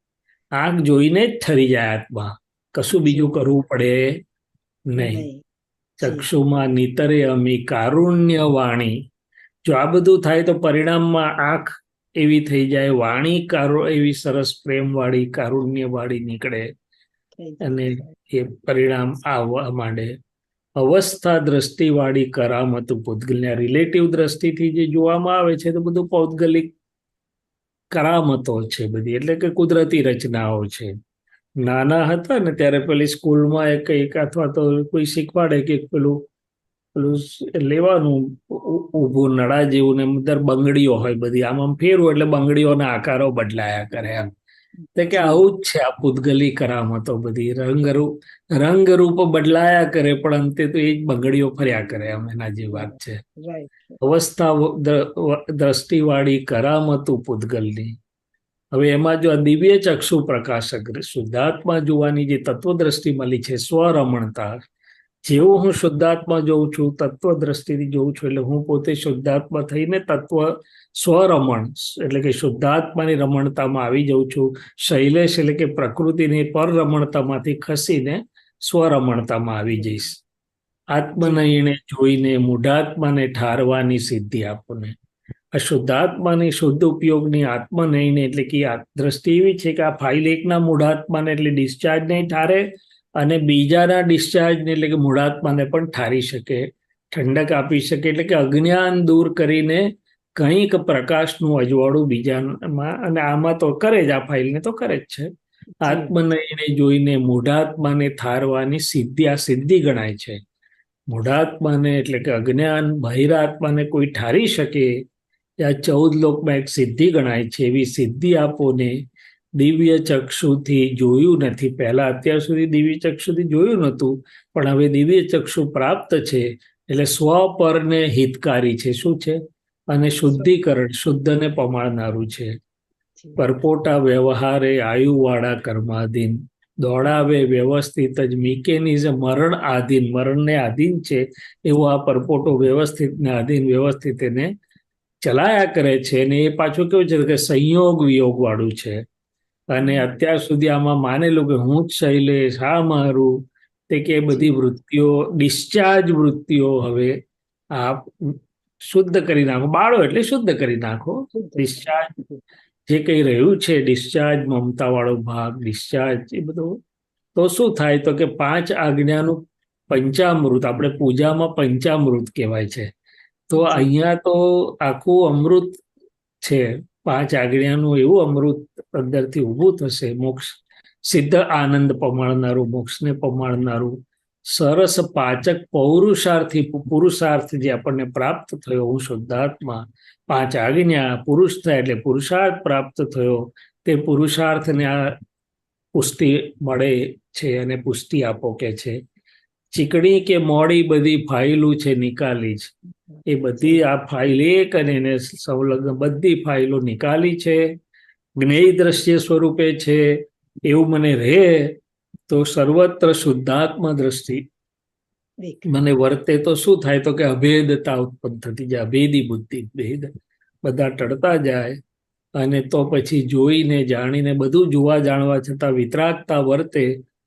આંખ જોઈને જ ઠરી જાય આત્મા, કશું બીજું કરવું પડે નહીં. નહીં. ચક્ષુમાં નિતરે અમી કારુણ્ય વાણી. જો આ બધું થાય તો પરિણામમાં આંખ એવી થઈ જાય, વાણી એવી સરસ પ્રેમ વાળી કારુણ્ય વાળી નીકળે થઈ અને જાય. એ પરિણામ આવવા માંડે. અવસ્થા દ્રષ્ટિવાળી કરામત પૂતગલને રિલેટિવ દ્રષ્ટિથી જે જોવામાં આવે છે તો બધું પૌદ્ગલિક કરામતો છે બધી, એટલે કે કુદરતી રચનાઓ છે. નાના હતા ને ત્યારે પેલી સ્કૂલમાં એક અથવા તો કોઈ શીખવાડે કે પેલું પેલું લેવાનું ઊભું નળા જેવું ને અંદર બંગડીઓ હોય બધી, આમ ફેરવું એટલે બંગડીઓના આકારો બદલાયા કરે એમ. તો કે આવું જ છે આ પૂતગલી કરામતો બધી, રંગરૂપ બદલાયા કરે પણ અંતે તો એ જ બંગડીઓ ફર્યા કરે એમ, એના જે વાત છે. રાઈટ. અવસ્થા દ્રષ્ટિવાળી કરામતું પૂતગલની. હવે એમાં જો આ દિવ્ય ચક્ષુ પ્રકાશક શુદ્ધાત્મા જોવાની જે તત્વદ્રષ્ટિ મળી છે, સ્વરમણતા, જેવું હું શુદ્ધાત્મા જોઉં છું, તત્વ દ્રષ્ટિથી જોઉં છું, એટલે હું પોતે શુદ્ધાત્મા થઈને તત્વ સ્વરમણ એટલે કે શુદ્ધાત્માની રમણતામાં આવી જાઉં છું. શૈલેષ એટલે કે પ્રકૃતિની પર રમણતામાંથી ખસીને સ્વરમણતામાં આવી જઈશ. આત્મનયને જોઈને મૂઢાત્માને ઠારવાની સિદ્ધિ આપણને. આ શુદ્ધાત્માની શુદ્ધ ઉપયોગની આત્મનયને એટલે કે આ દ્રષ્ટિ એવી છે કે આ ફાઇલ એકના મૂઢાત્માને એટલે ડિસ્ચાર્જ નહીં ઠારે અને બીજાના ડિસ્ચાર્જને એટલે કે મૂઢાત્માને પણ ઠારી શકે, ઠંડક આપી શકે, એટલે કે અજ્ઞાન દૂર કરીને કંઈક પ્રકાશનું અજવાળું બીજામાં, અને આમાં તો કરે જ, આ ફાઇલને તો કરે જ છે. આત્મનયને જોઈને મૂઢાત્માને ઠારવાની સિદ્ધિ, આ સિદ્ધિ ગણાય છે. મૂઢાત્માને એટલે કે અજ્ઞાન બહિરાત્માને કોઈ ઠારી શકે, આ 14 લોકમાં એક સિદ્ધિ ગણાય છે. એવી સિદ્ધિ આપોને દિવ્ય ચક્ષુથી જોયું નથી. પહેલા અત્યાર સુધી દિવ્ય ચક્ષુથી જોયું નહોતું, પણ હવે દિવ્ય ચક્ષુ પ્રાપ્ત છે એટલે સ્વ પરને હિતકારી છે. શું છે? અને શુદ્ધિકરણ, શુદ્ધને પમાડનારું છે. પરપોટા વ્યવહારે આયુવાળા કર્માધીન, દોડાવે વ્યવસ્થિત જ મિકેનિઝમ મરણ આધીન, મરણને આધીન છે એવો આ પરપોટો વ્યવસ્થિત ને આધીન વ્યવસ્થિત એને ચલાયા કરે છે. અને એ પાછું કેવું છે કે સંયોગ વિયોગ વાળું છે. અને અત્યાર સુધી આમાં માનેલું કે હું જ શૈલેષ, હા મારું, તે કે બધી વૃત્તિઓ, ડિસ્ચાર્જ વૃત્તિઓ હવે આ શુદ્ધ કરી નાખો. બાળો એટલે શુદ્ધ કરી નાખો. ડિસ્ચાર્જ જે કંઈ રહ્યું છે, ડિસ્ચાર્જ મમતા વાળો ભાગ, ડિસ્ચાર્જ એ બધું, તો શું થાય તો કે 5 આજ્ઞાનું પંચામૃત, આપણે પૂજામાં પંચામૃત કહેવાય છે. તો અહીંયા તો આખું અમૃત છે. 5 આજ્ઞાનું એવું અમૃત અંદરથી ઊભું થશે. મોક્ષ સિદ્ધ આનંદ પમાડનારું, મોક્ષને પમાડનારું સરસ પાચક પુરુષાર્થ જે આપણને પ્રાપ્ત થયો, હું શુદ્ધાત્મા, 5 આજ્ઞા, પુરુષ થાય એટલે પુરુષાર્થ પ્રાપ્ત થયો. તે પુરુષાર્થને આ પુષ્ટિ મળે છે અને પુષ્ટિ આપો કે છે. ચીકણી કે મોડી બધી ફાઇલું છે નિકાલી જ, એ બધી આ ફાઇલ એક અને એને સંલગ્ન બધી ફાઇલો નિકાલી છે. જ્ઞેય દ્રશ્ય સ્વરૂપે છે એવું મને રહે તો સર્વત્ર શુદ્ધાત્મા દ્રષ્ટિ મને વર્તે તો શું થાય તો કે અભેદતા ઉત્પન્ન થતી જાય, અભેદી બુદ્ધિ, ભેદ બધા ટળતા જાય. અને તો પછી જોઈને જાણીને બધું જોવા જાણવા છતાં વિતરાગતા વર્તે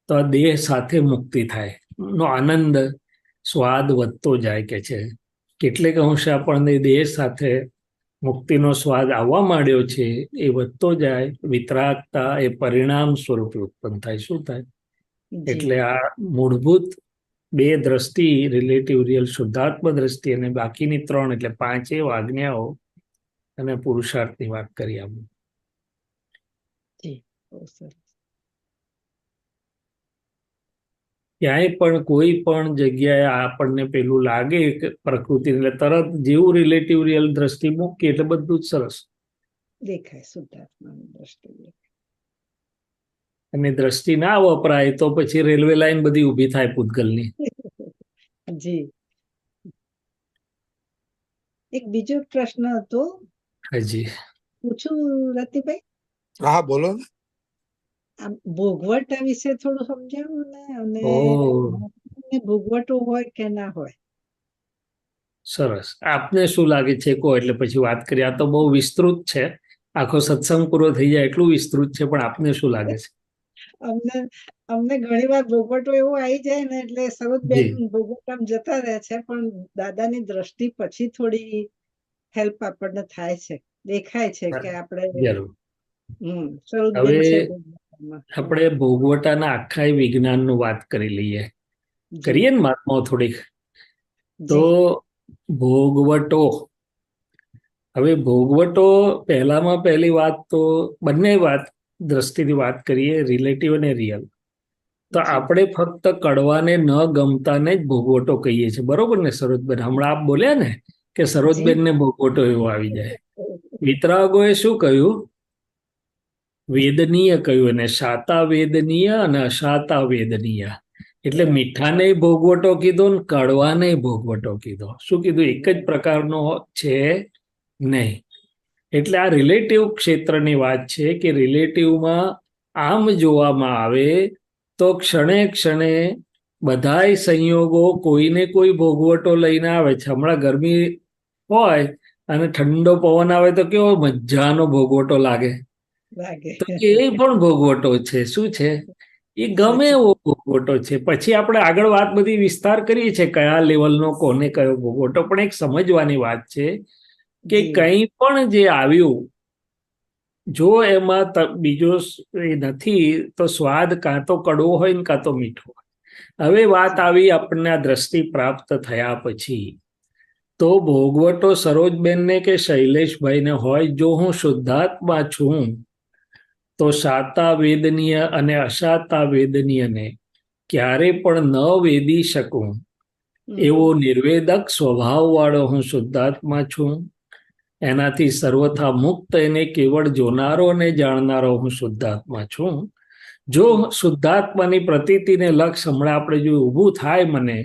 તો આ દેહ સાથે મુક્તિ થાય નો આનંદ સ્વાદ વધતો જાય કે છે. કેટલેક અંશે આપણને દેહ સાથે મુક્તિનો સ્વાદ આવવા માંડ્યો છે, એ વધતો જાય. વિતરાગતા એ પરિણામ સ્વરૂપે ઉત્પન્ન થાય. શું થાય? એટલે આ મૂળભૂત 2 દ્રષ્ટિ, રિલેટિવ રિયલ શુદ્ધાત્મ દ્રષ્ટિ, અને બાકીની 3 એટલે 5 આજ્ઞાઓ અને પુરુષાર્થની વાત કરી આપણે. ક્યાંય પણ કોઈ પણ જગ્યાએ આપણને પેલું લાગે કે પ્રકૃતિ, એટલે તરત જેવું રિલેટિવ રિયલ દ્રષ્ટિ મૂકીએ એટલે બધું જ સરસ દેખાય. શુદ્ધાત્માની દ્રષ્ટિ અને દ્રષ્ટિ ના વપરાય તો પછી રેલવે લાઈન બધી ઊભી થાય પૂતગલની. જી. એક બીજો પ્રશ્ન હતો, હાજી પૂછું રતિભાઈ? હા બોલો ને. આમ ભોગવટા વિશે થોડું સમજાવો ને, અને ઓ ભોગવટો હોય કે ના હોય. સરસ. આપને શું લાગે છે કહો, એટલે પછી વાત કરીએ. આ તો બહુ વિસ્તૃત છે, આખો સત્સંગ પૂરો થઈ જાય એટલું વિસ્તૃત છે, પણ આપને શું લાગે છે? અમને અમને ઘણી વાર ભોગવટો એવું આવી જાય ને એટલે સરોજબેન જી ભોગવટામાં જતા રહે છે, પણ દાદાની દ્રષ્ટિ પછી થોડી હેલ્પ આપણને થાય છે, દેખાય છે કે આપણે જરૂર. સરોજબેન હવે છે ભોગવટામાં. આપણે ભોગવટાના આખા વિજ્ઞાનનું વાત કરી લઈએ, કરીએ ને મહાત્માઓ થોડીક. તો ભોગવટો, હવે ભોગવટો પહેલામાં પહેલી વાત તો બંને વાત દ્રષ્ટિથી વાત કરીએ, રિલેટિવ અને રિયલ. તો આપણે ફક્ત કડવાને ન ગમતાને જ ભોગવટો કહીએ છીએ, બરોબર ને સરોજબેન? હમણાં આપ બોલ્યા ને કે સરોજબેનને ભોગવટો એવો આવી જાય. વિતરાગોએ શું કહ્યું? વેદનીય કહ્યું, અને શાતા વેદનીય અને અશાતા વેદનીય. એટલે મીઠાને ભોગવટો કીધો ને કડવાને ભોગવટો કીધો. શું કીધું? એક જ પ્રકારનો છે નહીં. એટલે આ રિલેટિવ ક્ષેત્રની વાત છે કે રિલેટિવમાં આમ જોવામાં આવે તો ક્ષણે ક્ષણે બધાય સંયોગો કોઈને કોઈ ભોગવટો લઈને આવે છે. હમણાં ગરમી હોય અને ઠંડો પવન આવે તો કેવો મજાનો ભોગવટો લાગે, તો એ પણ ભોગવટો છે. શું છે? એ ગમે એવો ભોગવટો છે. પછી આપણે આગળ વાત બધી વિસ્તાર કરીએ છીએ કયા લેવલનો કોને કયો ભોગવટો, પણ એક સમજવાની વાત છે કે કંઈ પણ જે આવ્યું, જો એમાં બીજો એ નથી તો સ્વાદ કાં તો કડવો હોય ને કાં તો મીઠો હોય. હવે વાત આવી આપણને આ દ્રષ્ટિ પ્રાપ્ત થયા પછી, તો ભોગવટો સરોજબેનને કે શૈલેષભાઈને હોય, જો હું શુદ્ધાત્મા છું તો શાતા વેદનીય અને અશાતા વેદનીયને ક્યારે પણ ન વેદી શકું એવો નિર્વેદક સ્વભાવવાળો હું શુદ્ધાત્મા છું. એનાથી સર્વથા મુક્ત એને કેવળ જોનારો અને જાણનારો હું શુદ્ધાત્મા છું. જો શુદ્ધાત્માની પ્રતીતિને લક્ષ હમણાં આપણે જો ઊભું થાય મને,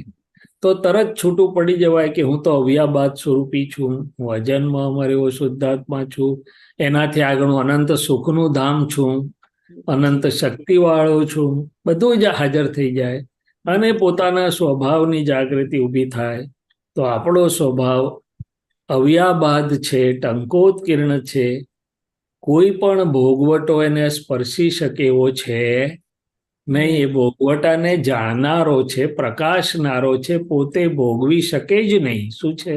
તો તરત છૂટું પડી જવાય કે હું તો અવ્યાબાદ સ્વરૂપી છું, હું અજન્મ અમર એવો શુદ્ધાત્મા છું, એનાથી આગળ હું અનંત સુખનું ધામ છું, અનંત શક્તિવાળો છું, બધું જ હાજર થઈ જાય અને પોતાના સ્વભાવની જાગૃતિ ઊભી થાય. તો આપણો સ્વભાવ અવ્યાબાદ છે, ટંકોત્કીર્ણ છે, કોઈ પણ ભોગવટો એને સ્પર્શી શકે એવો છે નહીં. એ ભોગવટાને જાણનારો છે, પ્રકાશનારો છે, પોતે ભોગવી શકે જ નહીં. શું છે?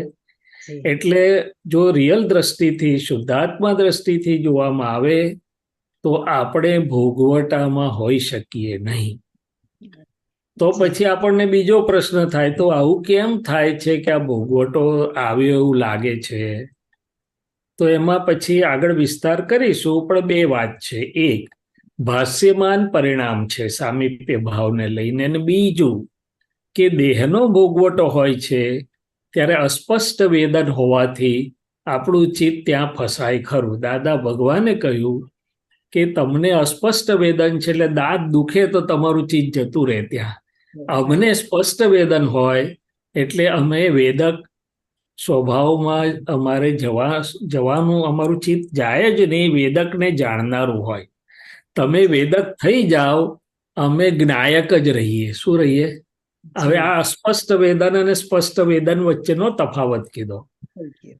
એટલે જો રિયલ દ્રષ્ટિથી, શુદ્ધાત્મા દ્રષ્ટિથી જોવામાં આવે તો આપણે ભોગવટામાં હોઈ શકીએ નહીં. તો પછી આપણને બીજો પ્રશ્ન થાય, તો આવું કેમ થાય છે કે આ ભોગવટો આવ્યો એવું લાગે છે? તો એમાં પછી આગળ વિસ્તાર કરીશું, પણ બે વાત છે. એક ભાષ્યમાન પરિણામ છે સામીપ્ય ભાવને લઈને, અને બીજું કે દેહનો ભોગવટો હોય છે ત્યારે અસ્પષ્ટ વેદન હોવાથી આપણું ચિત્ત ત્યાં ફસાય ખરું. દાદા ભગવાને કહ્યું કે તમને અસ્પષ્ટ વેદન છે, એટલે દાંત દુખે તો તમારું ચિત્ત જતું રહે ત્યાં. અમને સ્પષ્ટ વેદન હોય એટલે અમે વેદક સ્વભાવમાં અમારે જવાનું, અમારું ચિત્ત જાય જ નહીં, વેદકને જાણનારું હોય. તમે વેદક થઈ જાઓ, અમે જ્ઞાયક જ રહીએ. શું રહીએ? હવે આ અસ્પષ્ટ વેદન અને સ્પષ્ટ વેદન વચ્ચેનો તફાવત કીધો.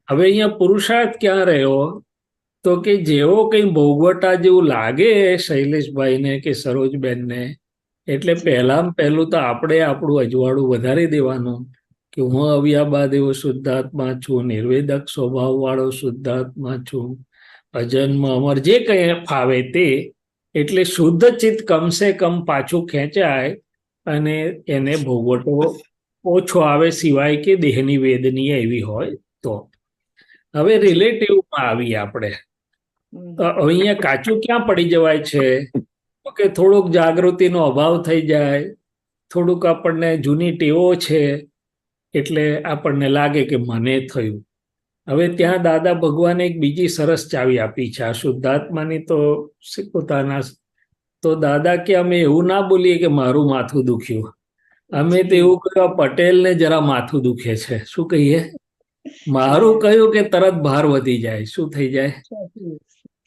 હવે અહીંયા પુરુષાર્થ ક્યાં રહ્યો? તો કે જેવો કંઈ ભોગવટા જેવું લાગે શૈલેષભાઈને કે સરોજબેનને, એટલે પહેલામાં પહેલું તો આપણે આપણું અજવાળું વધારી દેવાનું કે હું અવ્યાબાદ એવો શુદ્ધાત્મા છું, નિર્વેદક સ્વભાવવાળો શુદ્ધાત્મા છું, અજન્મ અમર, જે કંઈ ફાવે તે. એટલે શુદ્ધ ચિત્ત કમસે કમ પાછું ખેંચાય અને એને ભોગવટો ઓછો આવે, સિવાય કે દેહની વેદનીય એવી હોય તો. હવે રિલેટિવમાં આવીએ આપણે. અહીંયા કાચું ક્યાં પડી જવાય છે? તો કે થોડુંક જાગૃતિનો અભાવ થઈ જાય, થોડુંક આપણને જૂની ટેવો છે એટલે આપણને લાગે કે મને થયું. હવે ત્યાં દાદા ભગવાને એક બીજી સરસ ચાવી આપી છે આ શુદ્ધાત્માની, તો પોતાના. તો દાદા કે અમે એવું ના બોલીએ કે મારું માથું દુખ્યું, અમે તો એવું કહ્યું પટેલને જરા માથું દુખે છે. શું કહીએ? મારું કહ્યું કે તરત ભાર વધી જાય. શું થઈ જાય?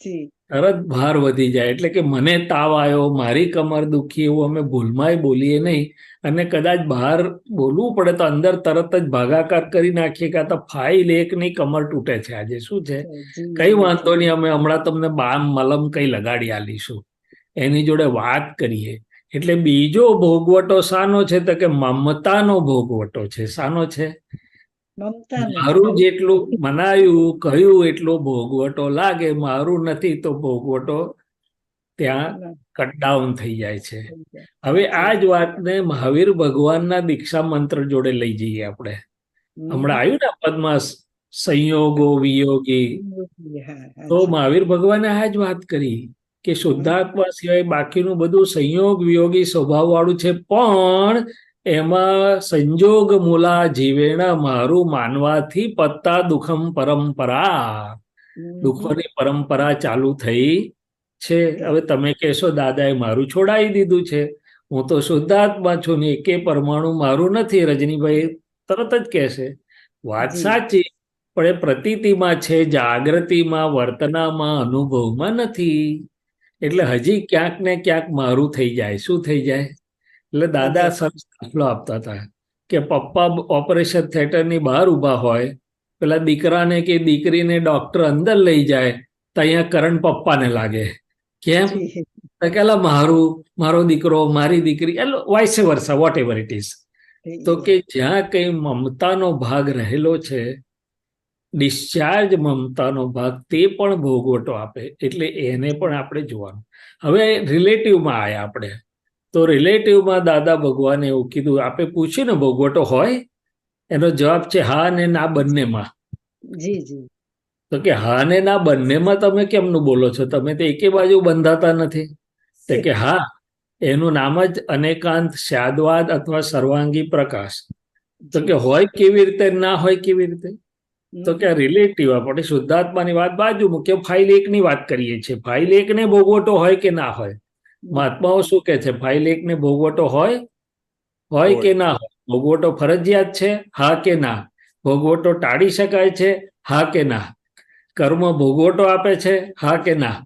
જી તરત ભાર વધી જાય. એટલે કે મને તાવ આવ્યો, મારી કમર દુખી, એવું અમે ભૂલમાંય બોલીએ નહીં. અને કદાચ બહાર બોલવું પડે તો અંદર તરત જ ભાગાકાર કરી નાખીએ કે આ તો ફાઇલ એકની કમર તૂટે છે આજે, શું છે, જી કઈ વાંધો નહીં, અમે હમણાં તમને બામ મલમ કઈ લગાડી આલીશું, એની જોડે વાત કરીએ. એટલે બીજો ભોગવટો શાનો છે? તો કે મમતાનો ભોગવટો છે. શાનો છે? મમતા મારું જેટલું મનાયું કહ્યું એટલો ભોગવટો લાગે, મારું નથી તો ભોગવટો ત્યાં કટ ડાઉન થઈ જાય છે. હવે આ જ વાતને મહાવીર ભગવાનના દીક્ષા મંત્ર જોડે લઈ જઈએ આપણે. હમણાં આવ્યું ને પદમાં સંયોગો વિયોગી, તો મહાવીર ભગવાને આ જ વાત કરી કે શુદ્ધાત્મા સિવાય બાકીનું બધું સંયોગ વિયોગી સ્વભાવ વાળું છે, પણ એમાં સંજોગ મૂલા જીવેણા મારું માનવાથી પત્તા દુઃખમ પરંપરા, દુઃખોની પરંપરા ચાલુ થઈ છે. હવે તમે કહેશો દાદાએ મારું છોડાવી દીધું છે, હું તો શુદ્ધાત્મા છું ને એકે પરમાણુ મારું નથી. રજનીભાઈ તરત જ કહેશે વાત સાચી, પણ એ પ્રતીતિમાં છે, જાગૃતિમાં, વર્તનામાં, અનુભવમાં નથી. એટલે હજી ક્યાંક ને ક્યાંક મારું થઈ જાય. શું થઈ જાય? એટલે દાદા સરસ દાખલો આપતા હતા કે પપ્પા ઓપરેશન થિયેટરની બહાર ઊભા હોય, પેલા દીકરાને કે દીકરીને ડોક્ટર અંદર લઈ જાય તો અહીંયા કરંટ પપ્પાને લાગે. કેમ? તો મારું, મારો દીકરો, મારી દીકરી, એટલે vice versa, whatever it is. તો કે જ્યાં કઈ મમતાનો ભાગ રહેલો છે, ડિસ્ચાર્જ મમતાનો ભાગ, તે પણ ભોગવટો આપે. એટલે એને પણ આપણે જોવાનું. હવે રિલેટિવમાં આવ્યા આપણે, તો રિલેટિવમાં દાદા ભગવાને એવું કીધું, આપણે પૂછ્યું ને ભોગવટો હોય? એનો જવાબ છે હા ને ના બંનેમાં. જી જી. તો કે હા ને ના બંનેમાં તમે કેમનું બોલો છો? તમે તો એકે બાજુ બંધાતા નથી. તો કે હા, એનું નામ જ અનેકાંત સ્યાદવાદ અથવા સર્વાંગી પ્રકાશ. તો કે હોય કેવી રીતે, ના હોય કેવી રીતે? તો કે રિલેટિવ, આપણે શુદ્ધાત્માની વાત બાજુ મૂકીએ, ફાઇલ એકની વાત કરીએ છીએ. ફાઇલ એકને ભોગવટો હોય કે ના હોય? મહાત્માઓ શું કે છે? ફાઇલ એકને ભોગવટો હોય કે ના હોય? ભોગવટો ફરજિયાત છે? હા કે ના? ભોગવટો ટાળી શકાય છે? હા કે ના? કર્મ ભોગવટો આપે છે? હા કે ના?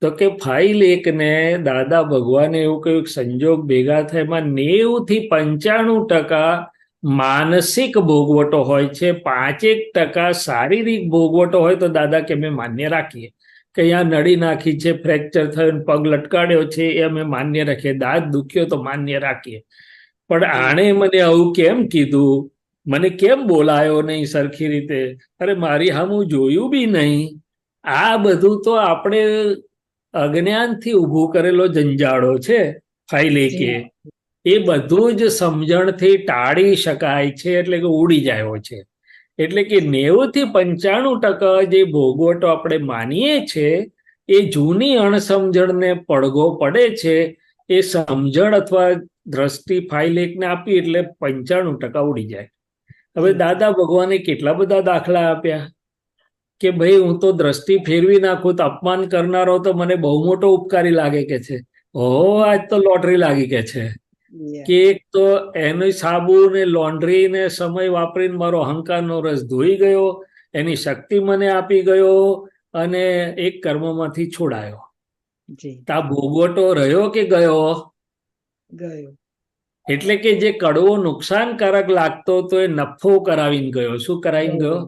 તો કે ફાઇલ એકને દાદા ભગવાને એવું કહ્યું, સંજોગ ભેગા થાય એમાં 90 થી 95% માનસિક ભોગવટો હોય છે, 5% શારીરિક ભોગવટો હોય. તો દાદા કે અમે માન્ય રાખીએ કે અહીંયા નડી નાખી છે, ફ્રેક્ચર થયું, પગ લટકાડ્યો છે, એ અમે માન્ય રાખીએ. દાંત દુખ્યો તો માન્ય રાખીએ. પણ આણે મને આવું કેમ કીધું? મને કેમ બોલાયો નહીં સરખી રીતે? અરે મારી સામું જોયું બી નહીં. આ બધું તો આપણે અજ્ઞાનથી ઊભું કરેલો જંજાળો છે. ફાઇલ એકે એ બધું જ સમજણથી ટાળી શકાય છે, એટલે કે ઉડી જાય છે. એટલે કે 90 થી 95% જે ભોગવટો આપણે માનીએ છીએ, એ જૂની અણસમજણને પડઘો પડે છે. એ સમજણ અથવા દ્રષ્ટિ ફાઇલ એકને આપી એટલે 95% ઉડી જાય. હવે દાદા ભગવાને કેટલા બધા દાખલા આપ્યા કે ભાઈ હું તો દ્રષ્ટિ ફેરવી નાખું તો અપમાન કરનારો તો મને બહુ મોટો ઉપકારી લાગે કે છે. આજ તો લોટરી લાગી કે છે કે એક તો એની સાબુ ને લોન્ડ્રી ને સમય વાપરીને મારો અહંકારનો રસ ધોઈ ગયો, એની શક્તિ મને આપી ગયો અને એક કર્મમાંથી છોડાયો. તા ભોગવટો રહ્યો કે ગયો? ગયો. એટલે કે જે કડવો નુકસાનકારક લાગતો તો એ નફો કરાવીને ગયો. શું કરાવીને ગયો?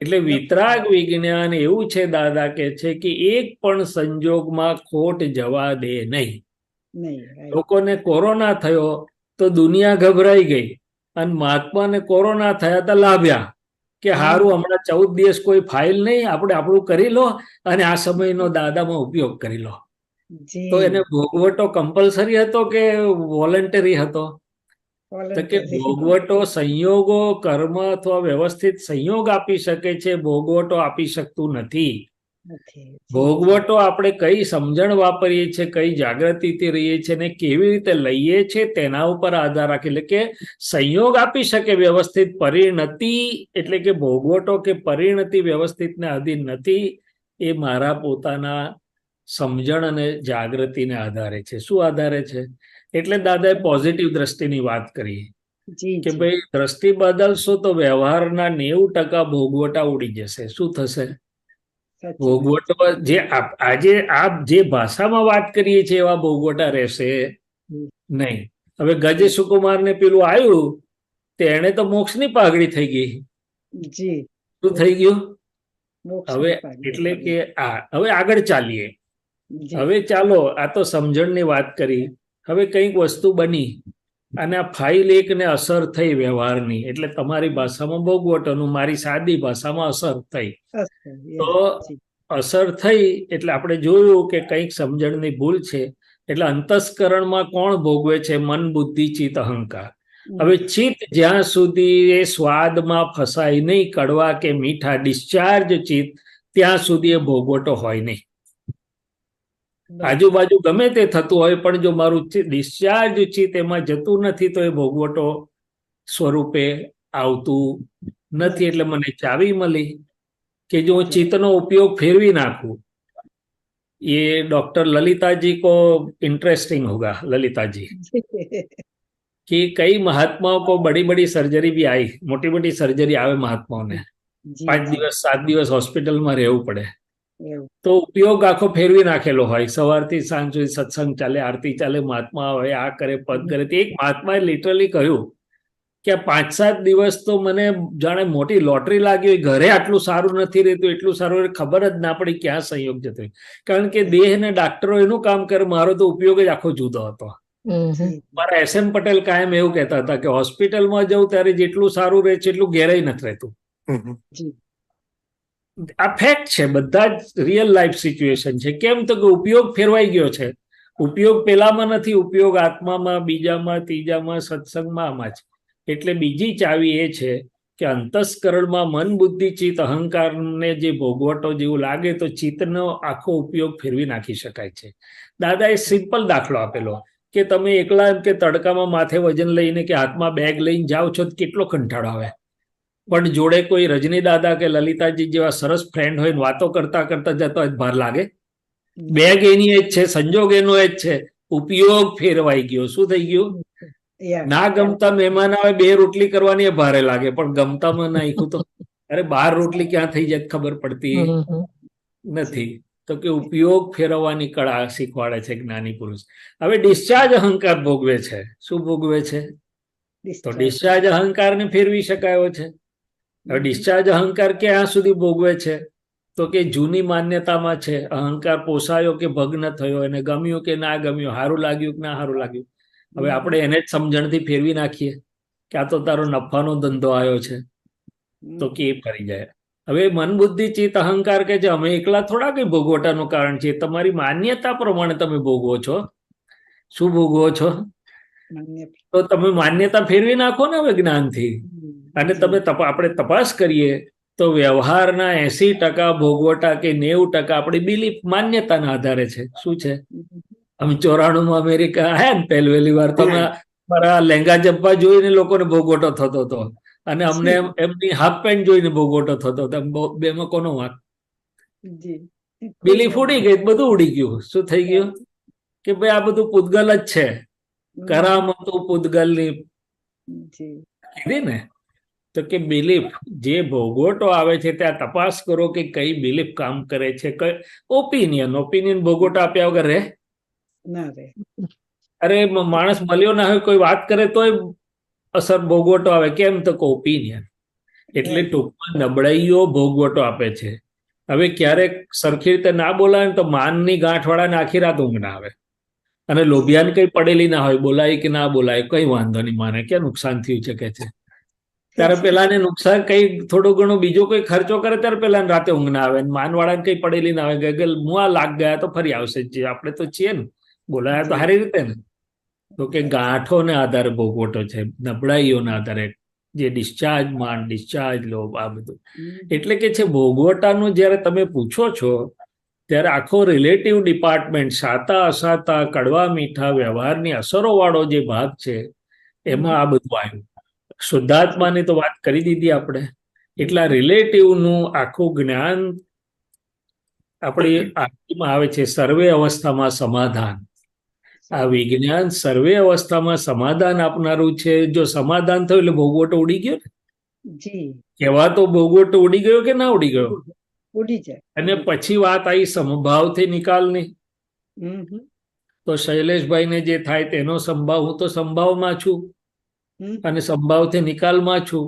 એટલે વિતરાગ વિજ્ઞાન એવું છે, દાદા કે છે કે એક પણ સંજોગમાં ખોટ જવા દે નહીં. લોકોને કોરોના થયો તો દુનિયા ગભરાઈ ગઈ અને મહાત્માને કોરોના થયા તો લાભ્યા કે હારું હમણાં 14 દિવસ કોઈ ફાઇલ નહીં, આપણે આપણું કરી લો અને આ સમયનો દાદામાં ઉપયોગ કરી લો. તો એને ભોગવટો કમ્પલસરી હતો કે વોલન્ટરી હતો? તો કે ભોગવટો સંયોગો, કર્મ અથવા વ્યવસ્થિત સંયોગ આપી શકે છે, ભોગવટો આપી શકતું નથી. ભોગવટો આપણે કઈ સમજણ વાપરીએ છીએ, કઈ જાગૃતિથી રહીએ છીએ ને કેવી રીતે લઈએ છીએ તેના ઉપર આધાર રાખે. એટલે કે સંયોગ આપી શકે વ્યવસ્થિત, પરિણતિ એટલે કે ભોગવટો કે પરિણતિ વ્યવસ્થિતને આધીન નથી. એ મારા પોતાના સમજણ અને જાગૃતિને આધારે છે. શું આધારે છે? એટલે દાદાએ પોઝિટિવ દ્રષ્ટિની વાત કરી જી કે જી ભાઈ દ્રષ્ટિ બદલશો તો વ્યવહારના 90% ભોગવટા ઉડી જશે. શું થશે? સાચી વાત. ભોગવટો જે આજે આપ જે ભાષામાં વાત કરીએ છીએ એવા ભોગવટા રહેશે હમ. નહીં. હવે ગજે સુકુમારને પેલું આવ્યું તેને તો મોક્ષની પાઘડી થઈ ગઈ. જી શું થઈ ગયું? મોક્ષ હવે એટલે કે હવે આગળ ચાલીએ. હવે ચાલો, આ તો સમજણની વાત કરી. હવે કંઈક વસ્તુ બની અને આ ફાઇલ એકને અસર થઈ વ્યવહારની, એટલે તમારી ભાષામાં ભોગવટોનું, મારી સાદી ભાષામાં અસર થઈ. તો અસર થઈ એટલે આપણે જોયું કે કંઈક સમજણની ભૂલ છે. એટલે અંતસ્કરણમાં કોણ ભોગવે છે? મન, બુદ્ધિ, ચિત્ત, અહંકાર. હવે ચિત્ત જ્યાં સુધી એ સ્વાદમાં ફસાય નહીં, કડવા કે મીઠા, ડિસ્ચાર્જ ચિત્ત, ત્યાં સુધી એ ભોગવટો હોય નહીં. આજુબાજુ ગમે તે થતું હોય, પણ જો મારું ડિસ્ચાર્જ ચિત્ત એમાં જતું નથી તો એ ભોગવટો સ્વરૂપે આવતું નથી. એટલે મને ચાવી મળી કે જો ચિત્તનો ઉપયોગ ફેરવી નાખું. ये डॉक्टर ललिता जी को इंटरेस्टिंग होगा, ललिता जी, कि कई महात्माओं को बड़ी बड़ी सर्जरी भी आई, मोटी मोटी सर्जरी आवे महात्माओं ने, 5 દિવસ 7 દિવસ હોસ્પિટલમાં રહેવું પડે. તો ઉપયોગ આખો ફેરવી નાખેલો હોય. સવારથી સાંજ સુધી સત્સંગ ચાલે, આરતી ચાલે, મહાત્મા હોય, આ કરે, પદ કરે. એક મહાત્માએ લિટરલી કહ્યું કે 5-7 દિવસ તો મને જાણે મોટી લોટરી લાગી હોય. ઘરે આટલું સારું નથી રહેતું, એટલું સારું, ખબર જ ના પડી ક્યાં સંયોગ જતો હોય. કારણ કે દેહ ને ડાક્ટરો એનું કામ કરે, મારો તો ઉપયોગ જ આખો જુદો હતો. મારા SM પટેલ કાયમ એવું કહેતા હતા કે હોસ્પિટલમાં જવું ત્યારે જેટલું સારું રહે છે એટલું ઘેરાઈ નથી રહેતું. આ ફેક્ટ છે, બધા જ રિયલ લાઈફ સિચ્યુએશન છે. કેમ તો કે ઉપયોગ ફેરવાઈ ગયો છે. ઉપયોગ પેલામાં નથી, ઉપયોગ આત્મામાં, બીજામાં, ત્રીજામાં, સત્સંગમાં, આમાં છે. એટલે બીજી ચાવી એ છે કે અંતસ્કરણમાં મન, બુદ્ધિ, ચિત્ત, અહંકારને જે ભોગવટો જેવું લાગે તો ચિત્તનો આખો ઉપયોગ ફેરવી નાખી શકાય છે. દાદાએ સિમ્પલ દાખલો આપેલો કે તમે એકલા એમ કે તડકામાં માથે વજન લઈને કે હાથમાં બેગ લઈને જાઓ છો તો કેટલો કંટાળો આવે. પણ જોડે કોઈ રજની દાદા કે લલિતાજી જેવા સરસ ફ્રેન્ડ હોય, વાતો કરતા કરતા જતો હોય, ભાર લાગે? બેગ એની જ છે, સંજોગ એનો જ છે, ઉપયોગ ફેરવાઈ ગયો. શું થઈ ગયું? ના ગમતા મહેમાન આવે, 2 રોટલી કરવાની ભારે લાગે, પણ ગમતામાં નાખ્યું તો અરે 12 રોટલી ક્યાં થઈ જાય ખબર પડતી નથી. તો કે ઉપયોગ ફેરવવાની કળા શીખવાડે છે જ્ઞાની પુરુષ. હવે ડિસ્ચાર્જ અહંકાર ભોગવે છે. શું ભોગવે છે? તો ડિસ્ચાર્જ અહંકારને ફેરવી શકાયો છે. હવે ડિસ્ચાર્જ અહંકાર ક્યાં સુધી ભોગવે છે? તો કે જૂની માન્યતામાં છે. અહંકાર પોસાયો કે ભગ્ન થયો, એને ગમ્યું કે ના ગમ્યું, સારું લાગ્યું કે ના સારું લાગ્યું. હવે આપણે એને જ સમજણથી ફેરવી નાખીએ કે આ તો તારો નફાનો ધંધો આવ્યો છે, તો કે ફરી જાય. હવે મન, બુદ્ધિ, ચિત્ત, અહંકાર કે છે અમે એકલા થોડા કઈ ભોગવટાનું કારણ છે. તમારી માન્યતા પ્રમાણે તમે ભોગવો છો. શું ભોગવો છો? તો તમે માન્યતા ફેરવી નાખો ને હવે જ્ઞાનથી. અને તમે આપણે તપાસ કરીએ તો વ્યવહારના 80% ભોગવટા કે 90% આપણી બિલીફ, માન્યતાના આધારે છે. શું છે? અમે 94 અમેરિકા આવ્યા ને પહેલી વાર, તો મારા લેંગા જબ્બા જોઈને લોકોને ભોગવટો થતો હતો, અને અમને એમની હાફ પેન્ટ જોઈને ભોગવટો થતો હતો. બેમાં કોનો વાંક? બિલીફ ઉડી ગઈ, બધું ઉડી ગયું. શું થઈ ગયું? કે ભાઈ આ બધું પૂતગલ જ છે. કરામતો પૂતગલની કીધી ને. તો કે બિલીફ, જે ભોગવટો આવે છે ત્યાં તપાસ કરો કે કઈ બિલીફ કામ કરે છે. કઈ ઓપિનિયન ભોગવટો આપ્યા વગર રહે ના રે. અરે માણસ મળ્યો ના હોય, કોઈ વાત કરે તોય અસર ભોગવટો આવે. કેમ? તો કે ઓપિનિયન. એટલે ટૂંકમાં નબળાઈઓ ભોગવટો આપે છે. હવે ક્યારેક સરખી રીતે ના બોલાય ને તો માનની ગાંઠ વાળાને આખી રાત ઊંઘ ના આવે, અને લોભિયાને કઈ પડેલી ના હોય, બોલાય કે ના બોલાય કઈ વાંધો નહીં, માને ક્યાં નુકસાન થયું છે કે છે. ત્યારે પેલાને નુકસાન કઈ થોડું ઘણું બીજો કોઈ ખર્ચો કરે ત્યારે પેલા રાતે ઊંઘ ના આવે. માનવાળાને કઈ પડેલી ના આવે, ગગલ મુઆ લાગ ગયા તો ફરી આવશે. આપણે તો છીએ ને, બોલાયા તો સારી રીતે ને. તો કે ગાંઠોને આધારે ભોગવટો છે, નબળાઈઓના આધારે, જે ડિસ્ચાર્જ માન, ડિસ્ચાર્જ લોભ, આ બધું. એટલે કે છે ભોગવટાનું જયારે તમે પૂછો છો ત્યારે આખો રિલેટિવ ડિપાર્ટમેન્ટ, સાતા અસાતા, કડવા મીઠા, વ્યવહારની અસરો વાળો જે ભાગ છે એમાં આ બધું આવ્યું. શુદ્ધાત્માની તો વાત કરી દીધી આપણે. એટલા રિલેટિવનું આખું જ્ઞાન આપણી આરતીમાં આવે છે. સર્વે અવસ્થામાં સમાધાન. આ વિજ્ઞાન સર્વે અવસ્થામાં સમાધાન આપનારું છે. જો સમાધાન થયું એટલે ભોગવટો ઉડી ગયો ને. જી કહેવા તો ભોગવટો ઉડી ગયો કે ના ઉડી ગયો? ઉડી જાય. અને પછી વાત આવી સમભાવથી નિકાલની. હમ તો શૈલેષભાઈને જે થાય તેનો સંભાવ, હું તો સંભાવમાં છું અને સંભાવથી નિકાલમાં છું.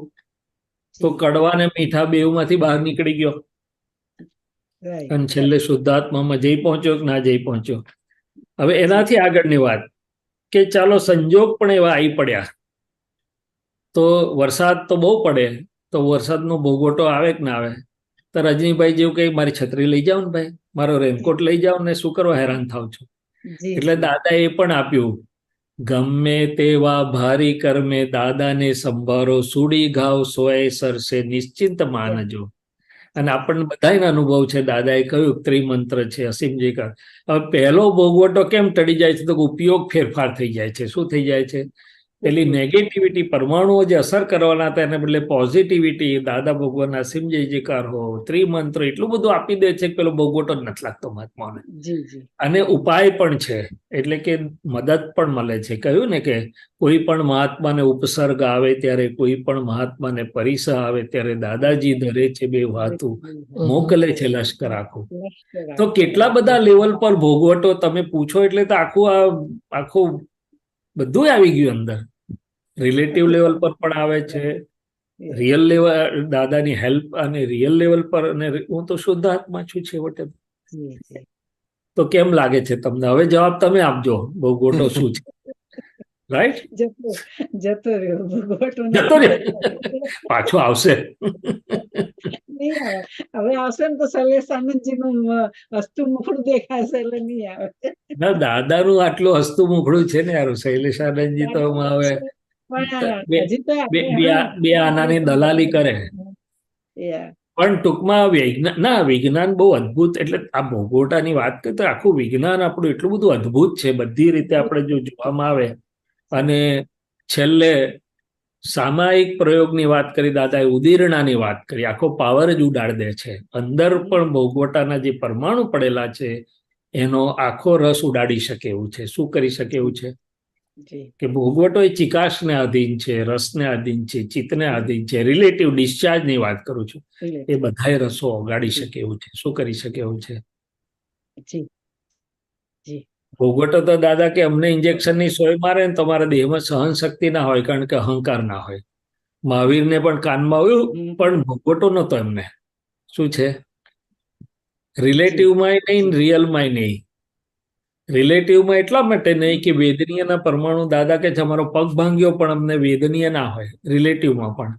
તો કડવા ને મીઠા બેઉમાંથી બહાર નીકળી ગયો રાઈટ અને છેલ્લે શુદ્ધાત્મામાં જઈ પહોંચ્યો કે ના જઈ પહોંચ્યો. હવે એનાથી આગળની વાત કે ચાલો સંજોગ પણ એવા આવી પડ્યા. તો વરસાદ તો બહુ પડે, તો વરસાદનો ભોગવટો આવે કે ના આવે? તો રજનીભાઈ જેવું કે મારી છત્રી લઈ જાઓ ને ભાઈ, મારો રેનકોટ લઈ જાઓ ને, શું કરવા હેરાન થાવ છો? એટલે દાદા એ પણ આપ્યું, ગમે તેવા ભારી કર્મે દાદાને સંભારો, સુડી ઘાવ સોય સરસે નિશ્ચિંત માનજો. અને આપણને બધાને અનુભવ છે, દાદાએ કહ્યું ત્રિમંત્ર છે અસીમજી કા. હવે પહેલો ભોગવટો કેમ ટળી જાય છે? તો ઉપયોગ ફેરફાર થઈ જાય છે. શું થઈ જાય છે? પેલી નેગેટિવિટી પરમાણુઓ જે અસર કરવાના હતા એને બદલે પોઝિટિવિટી, દાદા ભગવાન અસીમજી કાર હો, ત્રિમંત્ર એટલું બધું આપી દે છે કે પેલો ભોગવટો જ નથી લાગતો મહાત્માઓને. અને ઉપાય પણ છે, એટલે કે મદદ પણ મળે છે. કહ્યું ને કે કોઈ પણ મહાત્માને ઉપસર્ગ આવે ત્યારે, કોઈ પણ મહાત્માને પરિસર આવે ત્યારે દાદાજી ધરે છે બે વાતું, મોકલે છે લશ્કર આખું. તો કેટલા બધા લેવલ પર ભોગવટો તમે પૂછો એટલે તો આખું બધું આવી ગયું અંદર. રિલેટિવ લેવલ પર પણ આવે છે, રિયલ લેવલ દાદાની હેલ્પ અને રિયલ લેવલ પર. અને હું તો શુદ્ધ આત્મા છું છેવટે. તો કેમ લાગે છે તમને? હવે જવાબ તમે આપજો, ભોગવટો શું છે? રાઈટ? જતો રહ્યો ભોગવટો, જતો રહ્યો, પાછો આવશે. નહીં આવે. હવે આવશે ને તો શૈલેષ આનંદજી નું હસતું મુખડું દેખાશે એટલે નહીં આવે. ના, દાદાનું આટલું હસતું મુખડું છે ને યાર. શૈલેષ આનંદજી તો હવે બે આનાની દલાલી કરે. પણ ટૂંકમાં વિજ્ઞાન બહુ અદભુત. એટલે આ ભોગવટાની વાત કરીએ તો આખું વિજ્ઞાન આપણું એટલું બધું અદભુત છે બધી રીતે આપણે જો જોવામાં આવે. અને છેલ્લે સામાયિક પ્રયોગની વાત કરી દાદાએ, ઉદીરણાની વાત કરી, આખો પાવર જ ઉડાડી દે છે. અંદર પણ ભોગવટાના જે પરમાણુ પડેલા છે એનો આખો રસ ઉડાડી શકે એવું છે. શું કરી શકે એવું છે? કે ભોગવટો એ ચિકાશને આધીન છે, રસને આધીન છે, ચિત્તને આધીન છે. રિલેટિવ ડિસ્ચાર્જની વાત કરું છું. એ બધાય રસો ઓગાડી શકે એવું છે. શું કરી શકે એવું છે? ભોગવટો તો દાદા કે અમને ઇન્જેક્શનની સોય મારે ને તમારા દેહમાં સહન શક્તિ ના હોય, કારણ કે અહંકાર ના હોય. મહાવીરને પણ કાનમાં આવ્યું, પણ ભોગવટો નહોતો એમને. શું છે? રિલેટિવમાં નહીં, રિયલમાં નહીં. રિલેટિવમાં એટલા માટે નહીં કે વેદનીયના પરમાણુ, દાદા કે છે અમારો પગ ભાંગ્યો પણ અમને વેદનીય ના હોય. રિલેટિવમાં પણ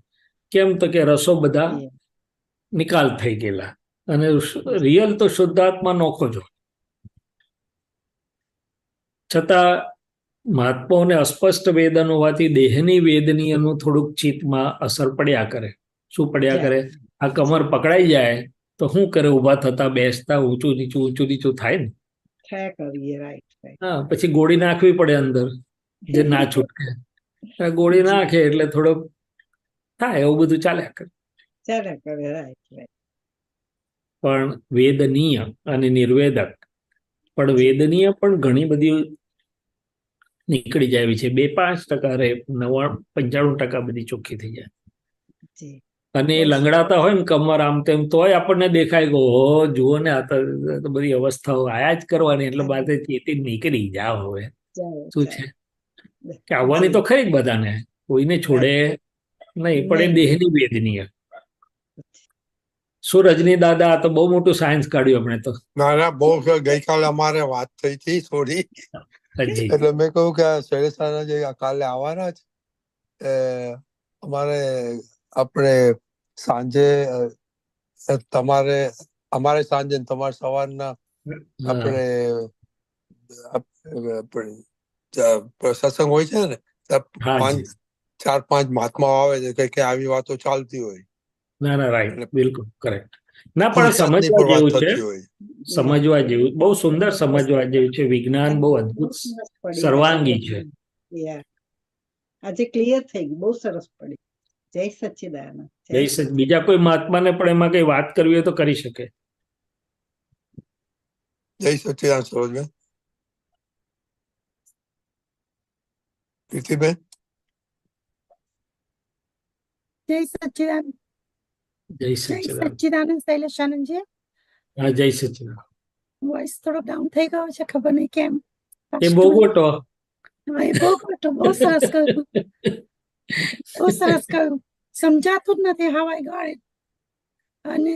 કેમ? તો કે રસો બધા નિકાલ થઈ ગયેલા. અને રિયલ તો શુદ્ધાત્મા નોખો જ હોય. છતાં મહાત્માઓને અસ્પષ્ટ વેદન હોવાથી દેહની વેદનીયનું થોડુંક ચિત્તમાં અસર પડ્યા કરે. શું પડ્યા કરે? આ કમર પકડાઈ જાય તો શું કરે? ઉભા થતા બેસતા ઊંચું નીચું થાય ને. હા, પછી ગોળી નાખવી પડે અંદર, જે ના છૂટકે. ગોળી નાખે એટલે થોડોક થાય, એવું બધું ચાલ્યા કરે. પણ વેદનીય અને નિર્વેદક, પણ વેદનીય પણ ઘણી બધી નીકળી જાય છે. 2-5% રહે, 95% બધી ચોખ્ખી થઈ જાય. અને એ લંગડાતા હોય ને કમર આમ તેમ, તોય આપણને દેખાય ગયો, હો જુઓ ને આ તો બધી અવસ્થાઓ આયા જ કરવાની. એટલે બાદ ચેતી નીકળી જાવ. હવે શું છે કે આવવાની તો ખરી જ બધાને, કોઈને છોડે નહીં. પણ એ દેહની વેદનીય. શું રજની દાદા, આ તો બહુ મોટું સાયન્સ કાઢ્યું આપણે તો. ના, બહુ. ગઈકાલે અમારે વાત થઈ હતી થોડી, એટલે મેં કહ્યું કે શૈલેષ જે કાલે આવવાના જ, અમારે આપણે સાંજે અમારે સાંજે તમારે સવારના આપણે સત્સંગ હોય છે ને, 4-5 મહાત્માઓ આવે છે કે આવી વાતો ચાલતી હોય. ના, રાઈટ, બિલકુલ કરેક્ટ. ના, પણ સમજવા જેવું છે, સમજવા જેવું, બહુ સુંદર સમજવા જેવું છે. વિજ્ઞાન બહુ અદભુત સર્વાંગી છે. આજે ક્લિયર થઈ ગયું, બહુ સરસ પડી. જય સચ્ચિદાનંદ. બીજા કોઈ મહાત્માને પણ એમાં કઈ વાત કરવી હોય તો કરી શકે. જય સચ્ચિદાનંદ સરોજભાઈ. કીર્તિબેન? જય સચ્ચિદાનંદ. જય જય સચ્ચિદાનંદ. સચ્ચિદાનંદ શૈલેષાનંદજી. હા, જય સચ્ચિદાનંદ. વોઇસ થોડો ડાઉન થઈ ગયો છે, ખબર નહીં કેમ. એ ભોગવટો. હા, એ ભોગવટો. બહુ સરસ કહ્યું, બહુ સરસ કહ્યું. સમજાતું જ નથી હાવ આઈ ગોટ ઇટ. અને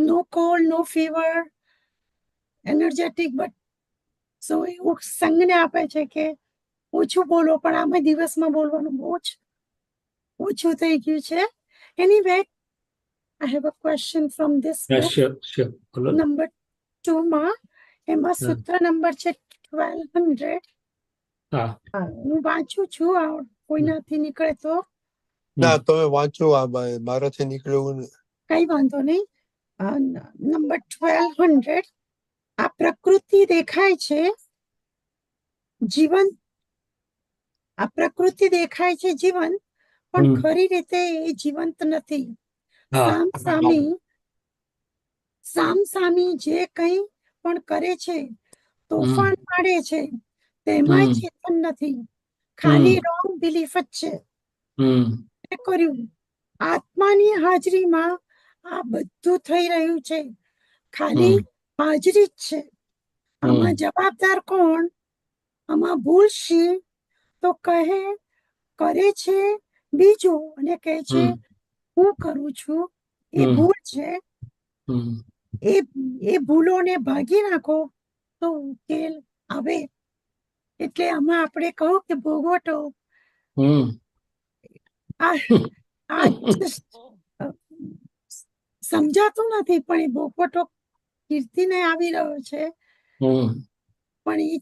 no cold, no fever, energetic, but so એવું સંજ્ઞા આપે છે કે ઓછું બોલો, પણ આમે દિવસમાં બોલવાનું બહુ જ ઓછું થઈ ગયું છે. Anyway, I have a question from this book. Sure. બોલો. નંબર 2 માં એમાં સૂત્ર નંબર છે 1200. હા. હું વાંચું છું, કોઈનાથી નીકળે તો ના, તમે વાંચો. મારાથી નીકળ્યું કઈ વાંધો નહીં. નંબર 1200. આ પ્રકૃતિ દેખાય છે જીવન, આ પ્રકૃતિ દેખાય છે જીવન, પણ ખરી રીતે એ જીવંત નથી. સામસામી જે કંઈ પણ કરે છે, તોફાન પાડે છે, તેમાં ચેતન નથી, ખાલી રોંગ બિલીફ જ છે. કર્યું આત્માની હાજરીમાં આ બધું થઈ રહ્યું છે, ખાલી હાજરી જ છે. આમાં જવાબદાર કોણ? આમાં ભૂલ શી? તો કરે છે બીજું અને કહે છે હું કરું છું. એ ભૂલ છે. એ ભૂલોને ભાગી નાખો તો ઉકેલ આવે. એટલે આમાં આપણે કહું કે ભોગવટો સમજાતું નથી, પણ એ ભોગવટો કીર્તિને આવી રહ્યો છે. પણ એ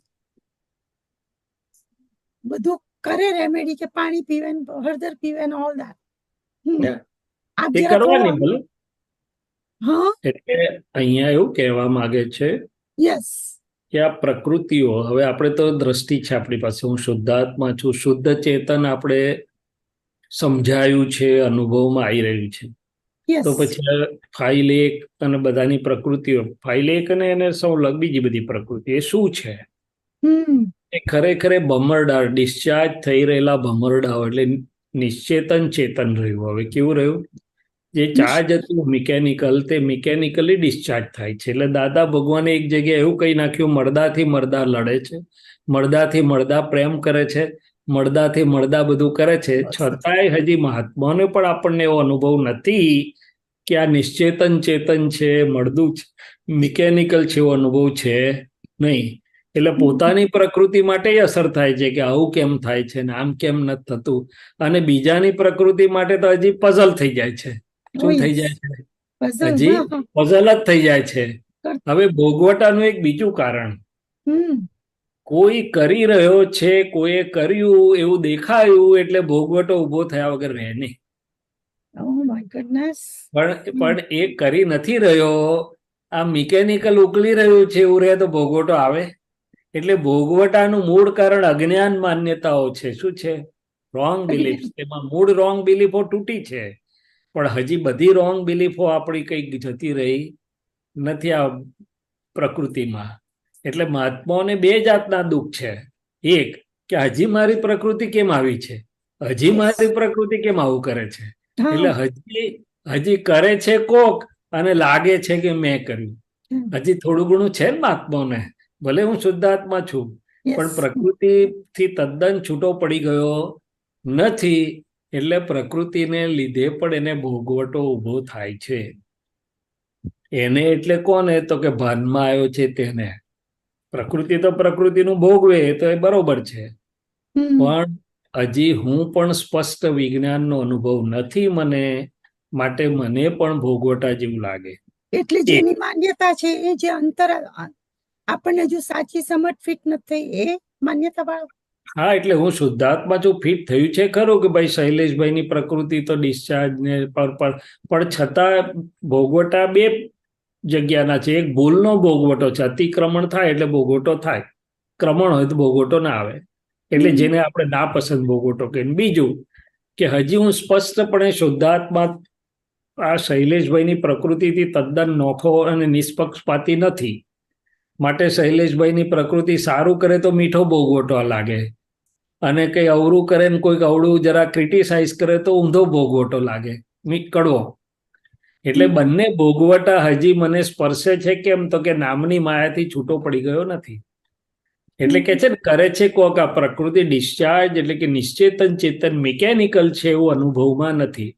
બધું કરે રેમેડી કે પાણી પીવે, હળદર પીવે, ઓલ ધેટ. એ કરવાની ભલે. હા, એટલે અહીંયા એવું કહેવા માંગે છે યસ, કે આ પ્રકૃતિઓ, હવે આપણે તો દ્રષ્ટિ છે આપણી પાસે, હું શુદ્ધાત્મા છું, શુદ્ધ ચેતન આપણે સમજાયું છે, અનુભવમાં આવી રહ્યું છે. તો પછી ફાઇલ 1 અને બધાની પ્રકૃતિઓ, ફાઇલ 1 અને એને સૌ બીજી બધી પ્રકૃતિ, એ શું છે? એ ખરેખર ભમરડાઓ, ડિસ્ચાર્જ થઈ રહેલા ભમરડાઓ, એટલે નિશ્ચેતન ચેતન રહ્યું. હવે કેવું રહ્યું? જે ચાર્જ હતું મિકેનિકલ, તે મિકેનિકલી ડિસ્ચાર્જ થાય છે. એટલે દાદા ભગવાને એક જગ્યાએ એવું કહી નાખ્યું, મળદાથી મળદા લડે છે, મળદાથી મળદા પ્રેમ કરે છે, મળદાથી મળદા બધું કરે છે. છતાંય હજી મહાત્માને પણ આપણને એવો અનુભવ નથી કે આ નિશ્ચેતન ચેતન છે, મળદું મિકેનિકલ છે, એવો અનુભવ છે નહીં. એટલે પોતાની પ્રકૃતિ માટે અસર થાય છે કે આવું કેમ થાય છે ને આમ કેમ નથી થતું, અને બીજાની પ્રકૃતિ માટે તો હજી પઝલ થઈ જાય છે. શું થઈ જાય છે? હજી પઝલ જ થઈ જાય છે. હવે ભોગવટાનું એક બીજું કારણ, કોઈ કરી રહ્યો છે, કોઈએ કર્યું એવું દેખાયું, એટલે ભોગવટો ઉભો થયા વગર રહે નહીં. પણ એ કરી નથી રહ્યો, આ મિકેનિકલ ઉકલી રહ્યું છે એવું રહે તો ભોગવટો આવે? એટલે ભોગવટાનું મૂળ કારણ અજ્ઞાન માન્યતાઓ છે. શું છે? Wrong belief. એમાં મૂળ રોંગ બિલીફો તૂટી છે, પણ હજી બધી રોંગ બિલીફો આપણી કઈ જતી રહી નથી આ પ્રકૃતિમાં. એટલે મહાત્માઓને 2 જાતના દુઃખ છે. એક કે હજી મારી પ્રકૃતિ કેમ આવી છે, હજી મારી પ્રકૃતિ કેમ આવું કરે છે. એટલે હજી કરે છે કોક અને લાગે છે કે મેં કર્યું. હજી થોડું ઘણું છે ને મહાત્માઓને, ભલે હું શુદ્ધાત્મા છું, પણ પ્રકૃતિથી તદ્દન છૂટો પડી ગયો નથી. એટલે પ્રકૃતિને લીધે પણ એને ભોગવટો ઉભો થાય છે. એને એટલે કોને? તો કે ભાનમાં આવ્યો છે તેને. પ્રકૃતિ તો પ્રકૃતિનું ભોગવે, એ તો એ બરોબર છે, પણ હજી હું પણ સ્પષ્ટ વિજ્ઞાનનો અનુભવ નથી મને, માટે મને પણ ભોગવટા જેવું લાગે. એટલે જેની માન્યતા છે એ જે અંતર આપણને હજુ સાચી સમજ ફિટ નથી થઈ, એ માન્યતા વાળો. હા, એટલે હું શુદ્ધાત્મા જો ફિટ થયું છે ખરું કે ભાઈ શૈલેષભાઈની પ્રકૃતિ તો ડિસ્ચાર્જ ને પણ છતાં ભોગવટા 2 જગ્યાના છે. એક ભૂલનો ભોગવટો છે, અતિક્રમણ થાય એટલે ભોગવટો થાય, ક્રમણ હોય તો ભોગવટો ના આવે, એટલે જેને આપણે ના પસંદ ભોગવટો કે. બીજું કે હજી હું સ્પષ્ટપણે શુદ્ધાત્મા આ શૈલેષભાઈની પ્રકૃતિથી તદ્દન નોખો અને નિષ્પક્ષપાતી નથી, માટે શૈલેષભાઈની પ્રકૃતિ સારું કરે તો મીઠો ભોગવટો લાગે, અને કઈ અવરું કરે ને કોઈક અવળું જરા ક્રિટિસાઇઝ કરે તો ઊંધો ભોગવટો લાગે, કડવો. એટલે બંને ભોગવટા હજી મને સ્પર્શે છે. કેમ તો કે નામની માયાથી છૂટો પડી ગયો નથી. એટલે કે છે ને, કરે છે કોક આ પ્રકૃતિ ડિસ્ચાર્જ, એટલે કે નિશ્ચેતન ચેતન મિકેનિકલ છે એવું અનુભવમાં નથી.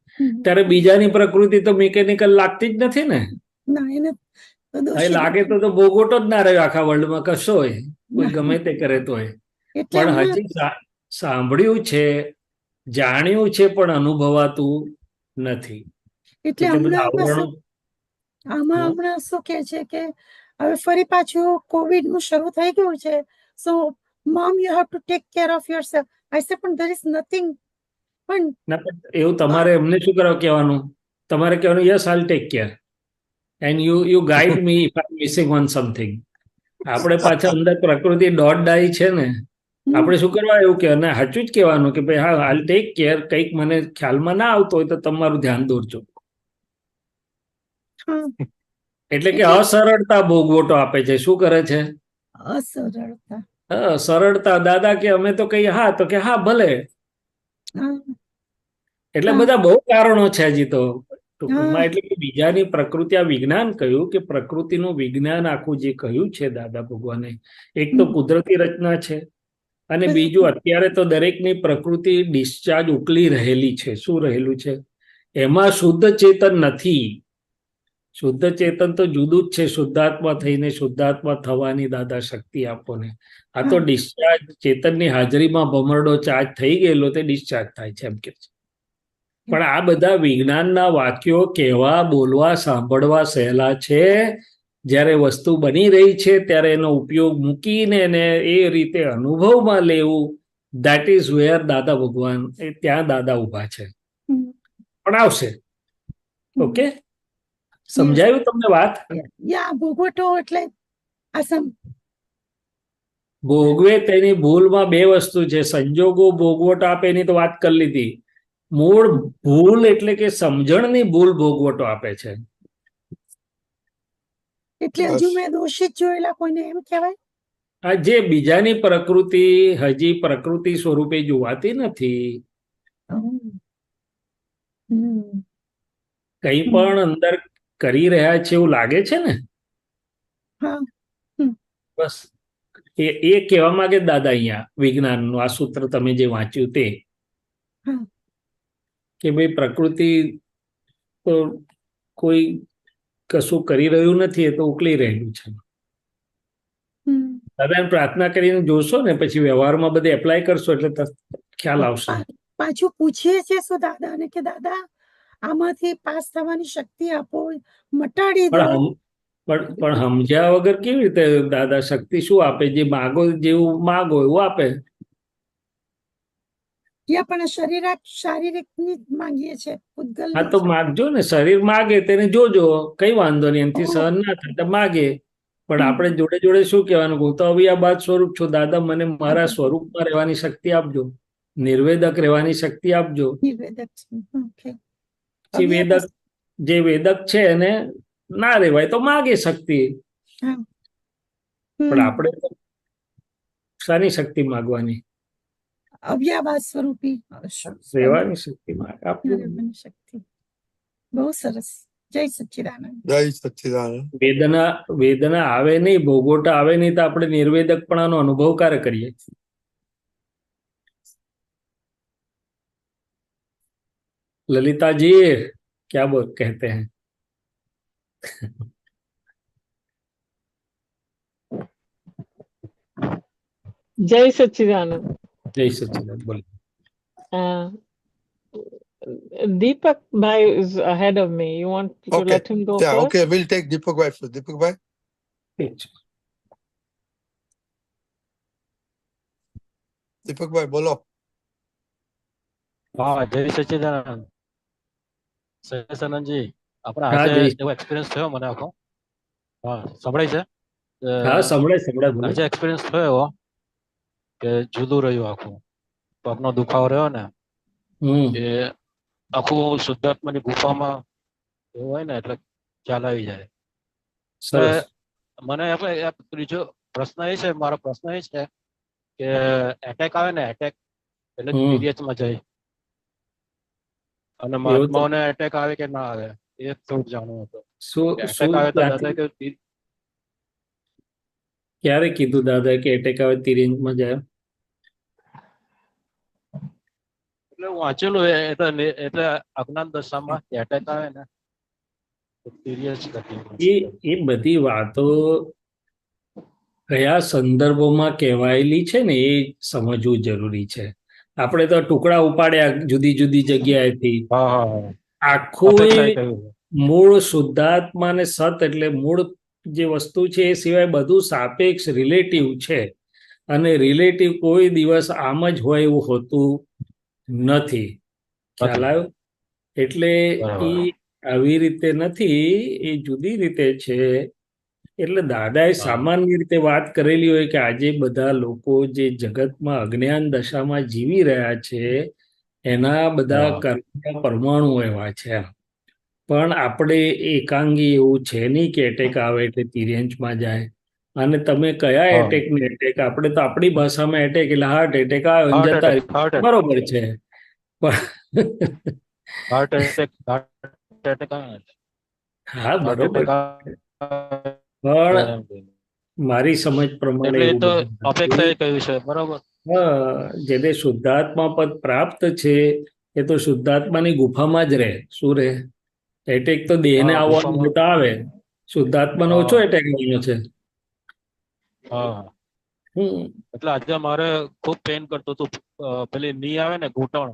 ત્યારે બીજાની પ્રકૃતિ તો મિકેનિકલ લાગતી જ નથી ને. ના, એને તો એ દોષિત લાગે તો ભોગવટો જ ના રહ્યો આખા વર્લ્ડમાં કશો હોય, કોઈ ગમે તે કરે તોય. એટલે પણ હમણાં હજી સાંભળ્યું છે, જાણ્યું છે, પણ અનુભવાતું નથી. એટલે એટલે બધા હમણાં આવરણો. હમણાં શું કે છે કે હવે ફરી પાછું કોવિડ નું શરૂ થઈ ગયું છે. So mom you have to take care of yourself. I say પણ ધેર ઇઝ નથિંગ. પણ ના, પણ એવું તમારે એમને શું કરવા કહેવાનું? તમારે કહેવાનું yes I'll take care and you guide me if I missing on something. આપણે પાછા અંદર પ્રકૃતિ દોઢ ડાઈ છે ને, આપણે શું કરવા એવું કે અને સાચું જ કહેવાનું કે ભાઈ હા આઈલ ટેક કેર, કંઈક મને ખ્યાલમાં ના આવતો હોય તો તમારું ધ્યાન દોરજો. એટલે કે અસરળતા ભોગવટો આપે છે. શું કરે છે? અસરળતા. સરળતા. દાદા કે અમે તો કહીએ હા, તો કે હા ભલે. એટલે બધા બહુ કારણો છે હજી તો ટૂંકમાં. એટલે કે બીજાની પ્રકૃતિ, આ વિજ્ઞાન કહ્યું કે પ્રકૃતિનું વિજ્ઞાન આખું જે કહ્યું છે દાદા ભગવાને, એક તો કુદરતી રચના છે, અને બીજું અત્યારે તો દરેકની પ્રકૃતિ ડિસ્ચાર્જ ઉકલી રહેલી છે. શું રહેલું છે? એમાં શુદ્ધ ચેતન નથી. શુદ્ધ ચેતન તો જુદું જ છે. શુદ્ધાત્મા થઈને શુદ્ધાત્મા થવાની દાદા શક્તિ આપો ને. આ તો ડિસ્ચાર્જ, ચેતનની હાજરીમાં ભમરડો ચાર્જ થઈ ગયેલો તે ડિસ્ચાર્જ થાય છે એમ કે છે. પણ આ બધા વિજ્ઞાનના વાક્યો કહેવા, બોલવા, સાંભળવા સહેલા છે. જ્યારે વસ્તુ બની રહી છે ત્યારે એનો ઉપયોગ મૂકીને એને એ રીતે અનુભવમાં લેવું, ધેટ ઇઝ વેર દાદા ભગવાન, ત્યાં દાદા ઉભા છે. પણ આવશે. ઓકે, સમજાયું તમને વાત? ભોગવટો એટલે ભોગવે તેની ભૂલમાં બે વસ્તુ છે. સંજોગો ભોગવટો આપે એની તો વાત કરી લીધી. મૂળ ભૂલ એટલે કે સમજણની ભૂલ ભોગવટો આપે છે. એટલે હજુ મેં દોષિત જોયેલા કોઈને એમ કહેવાય? આ જે બીજાની પ્રકૃતિ હજી પ્રકૃતિ સ્વરૂપે જોવાતી નથી. કંઈ પણ અંદર કરી રહ્યા છે એવું લાગે છે ને, બસ એ કહેવા માંગે દાદા અહીંયા વિજ્ઞાનનું આ સૂત્ર તમે જે વાંચ્યું તે, કે ભાઈ પ્રકૃતિ તો કોઈ કશું કરી રહ્યું નથી, એ તો ઉકલી રહ્યું છે. દાદા પ્રાર્થના કરીને જોશો ને, પછી વ્યવહારમાં બધે એપ્લાય કરશો એટલે ખ્યાલ આવશે. પાછું પૂછીએ છીએ શું દાદાને કે દાદા આમાંથી પાસ થવાની શક્તિ આપો, મટાડી દો. પણ સમજ્યા વગર કેવી રીતે દાદા શક્તિ શું આપે? જે માગો, જેવું માગો એવું આપે. પણ શારીરિક ની માંગીએ છીએ. હા તો માગજો ને, શરીર માગે તેને જોજો, કઈ વાંધો નહીં, એમથી સહન ના થાય તો માગે. પણ આપણે જોડે જોડે શું કહેવાનું? હું તો હવે આ બાદ સ્વરૂપ છું દાદા, મને મારા સ્વરૂપમાં રહેવાની શક્તિ આપજો, નિર્વેદક રહેવાની શક્તિ આપજો. વેદક, જે વેદક છે એને ના રહેવાય તો માગે શક્તિ. પણ આપણે શાની શક્તિ માગવાની? અવ્યાભાસ સ્વરૂપી રહેવાની શક્તિ આપજો. બહુ સરસ. જય સચ્ચિદાનંદ. જય સચ્ચિદાનંદ. વેદના આવે નહીં, ભોગવટા આવે નહીં, તો આપણે નિર્વેદકપણાનો અનુભવ ક્યારે કરીએ? ललिता जी क्या बोल कहते हैं? जय सच्चिदानंद. जय सच्चिदानंद. बोलिए. Deepak Bhai is ahead of me. You want to let him go first? Okay, we'll take Deepak Bhai first. Deepak Bhai. Deepak Bhai, બોલો. હા, જય સચ્ચિદાનંદ. સચિદાનંદજી, આપણે આજે એવો એક્સપિરિયન્સ થયો મને આખો. હા, સંભળાય છે? હા, સંભળાય. આજે એક્સપિરિયન્સ થયો કે જુદું રહ્યું આખું. પગનો દુખાવો રહ્યો ને એ આખું શુદ્ધાત્માની ગુફામાં એવું હોય ને એટલે ખ્યાલ આવી જાય. મને ત્રીજો પ્રશ્ન એ છે, મારો પ્રશ્ન એ છે કે એટેક આવે ને, એટેક એટલે હમ તિર્યકમાં જાય. અને એવું તો મહાત્માઓને એટેક આવે કે ના આવે એ થોડું જાણવું હતું. શું એટેક શું આવે તો દાદા ત્યાંથી કે ક્યારે કીધું દાદા કે એટેક આવે તિર્યંકમાં જાય? એટલે હું વાંચેલું એટલે અજ્ઞાન દશામાં એટેક આવે ને તો તિર્યક એ એ બધી વાતો કયા સંદર્ભોમાં કહેવાયેલી છે ને એ સમજવું જરૂરી છે. આપણે તો ટુકડા ઉપાડ્યા જુદી જુદી જગ્યાએથી. હા હા આખું અપેક્ષાએ એ કહ્યું. મૂળ શુદ્ધાત્મા ને સત એટલે મૂળ જે વસ્તુ છે એ સિવાય બધું સાપેક્ષ રિલેટિવ છે. અને રિલેટિવ કોઈ દિવસ આમ જ હોય એવું હોતું નથી. ખ્યાલ આવ્યો? એટલે એ આવી રીતે નથી, એ જુદી રીતે છે. એટલે દાદાએ સામાન્ય રીતે વાત કરેલી હોય કે આજે બધા લોકો જે જગતમાં અજ્ઞાન દશામાં જીવી રહ્યા છે એના બધા કર્મના પરમાણુ એવા છે. પણ આપણે એકાંગી એવું છે નહીં કે એટેક આવે એટલે તિર્યંચમાં જાય. અને તમે કયા એટેક ને એટેક, આપણે તો આપણી ભાષામાં એટેક એટલે હાર્ટ એટેક આવ્યો ને જતા રહ્યા. બરોબર છે. હાર્ટ એટેક હા બરોબર, પણ મારી સમજ પ્રમાણે એટલે એ એવું તો બધું અપેક્ષાએ કહ્યું છે. બરોબર. હા, જેને શુદ્ધાત્મા પદ પ્રાપ્ત છે એ તો શુદ્ધાત્માની ગુફામાં જ રહે. શું રહે? એટેક તો દેહને આવવાનું હોય તો આવે. શુદ્ધાત્માનો ઓછો એટેક આવવાનો છે. હા એટલે આજે મારે ખૂબ પેન કરતું હતું. પેલી ની આવે ને ઘૂંટણ,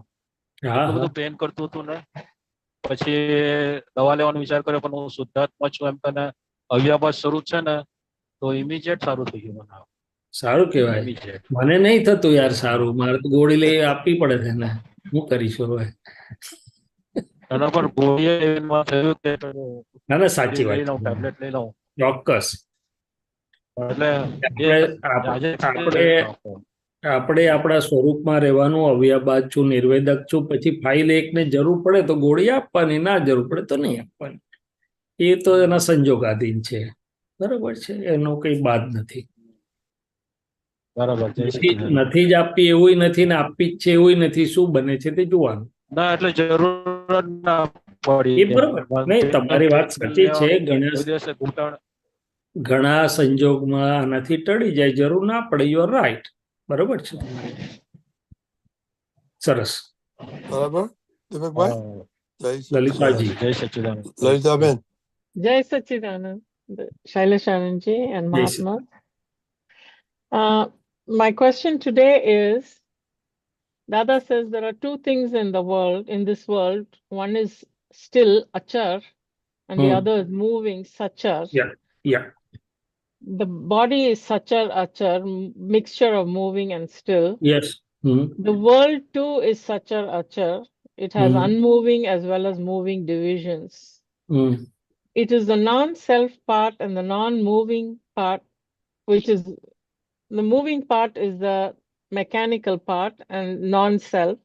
એટલું બધું પેન કરતું હતું ને પછી દવા લેવાનો વિચાર કર્યો પણ હું શુદ્ધાત્મા છું એમ તને અવ્યાભાસ શરૂ છે ને તો ઇમિડિયેટ સારું થઈ ગયું મને. સારું કહેવાય. મને નહીં થતું યાર સારું, મારે તો ગોળી લઈ આપવી પડે છે ને. હું કરીશું હવે? એના પર ગોળીએ થયું કે ના ના સાચી વાત લઈ લઉં, ટેબ્લેટ લઈ લઉં. ચોક્કસ. એટલે આપણે આપણા સ્વરૂપમાં રહેવાનું, અવ્યાબાદ છું, નિર્વેદક છું. પછી ફાઇલ એકને જરૂર પડે તો ગોળી આપવાની, ના જરૂર પડે તો નહીં આપવાની. એ તો એના સંજોગાધીન છે. બરોબર છે, એનો કઈ બાદ નથી. બરાબર. નથી જ આપવી એવું નથી ને આપવી જ છે એવું નથી. શું બને છે તે જોવાનું. ના એટલે જરૂર ના પડી. એ બરોબર નહીં, તમારી વાત સાચી છે. ઘણા સંજોગમાં આનાથી ટળી જાય, જરૂર ના પડે. You are right. બરોબર છે. સરસ. બરાબર દીપકભાઈ. લલિતાજી. જય સચ્ચિદાનંદ. Lalitaben. Jai Sachidanand, Shailashanandji and Mahatma. My question today is, Dada says there are two things in the world, in this world. One is still, achar, and the other is moving, sachar. Yeah. The body is sachar, achar, mixture of moving and still. Yes. The world too is sachar, achar. It has unmoving as well as moving divisions. It is the non-self part and the non-moving part, which is the moving part is the mechanical part and non-self,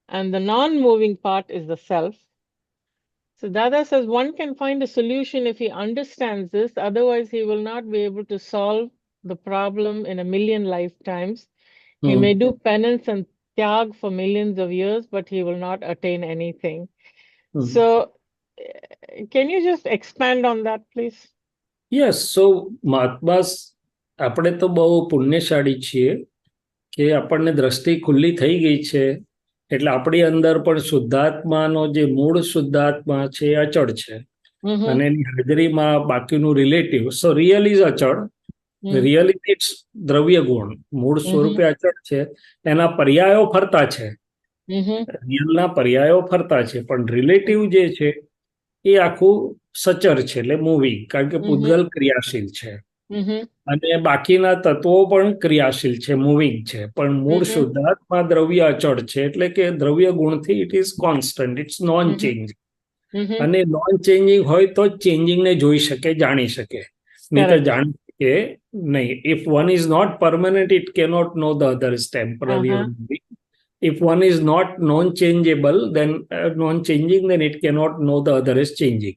and the non-moving part is the self. So Dada says one can find a solution if he understands this, otherwise he will not be able to solve the problem in a million lifetimes. He may do penance and tyag for millions of years, but he will not attain anything. So can you just expand on that, please? Yes. So મહાત્મા, આપણે તો બહુ પુણ્યશાળી છીએ કે આપણને દ્રષ્ટિ ખુલ્લી થઈ ગઈ છે. એટલે આપણી અંદર પણ શુદ્ધાત્માનો જે મૂળ શુદ્ધાત્મા છે એ અચળ છે. અને એની હાજરીમાં બાકીનું રિલેટિવ. સો રિયલ ઇઝ અચળ. રિયલ ઇટ્સ દ્રવ્ય ગુણ. મૂળ સ્વરૂપે અચળ છે. એના પર્યાયો ફરતા છે. રિયલના પર્યાયો ફરતા છે. પણ રિલેટિવ જે છે એ આખું સચર છે, એટલે મૂવિંગ. કારણ કે પૂતગલ ક્રિયાશીલ છે અને બાકીના તત્વો પણ ક્રિયાશીલ છે, મૂવિંગ છે. પણ મૂળ શુદ્ધાત્મા દ્રવ્ય અચળ છે, એટલે કે દ્રવ્ય ગુણથી it is constant, it's non changing. અને નોન ચેન્જિંગ હોય તો જ ચેન્જિંગને જોઈ શકે, જાણી શકે. નહીં તો જાણી શકે નહીં. If one is not permanent, it cannot know the other is temporary or moving. If one is not non-changeable, then non-changing, then it cannot know the other is changing.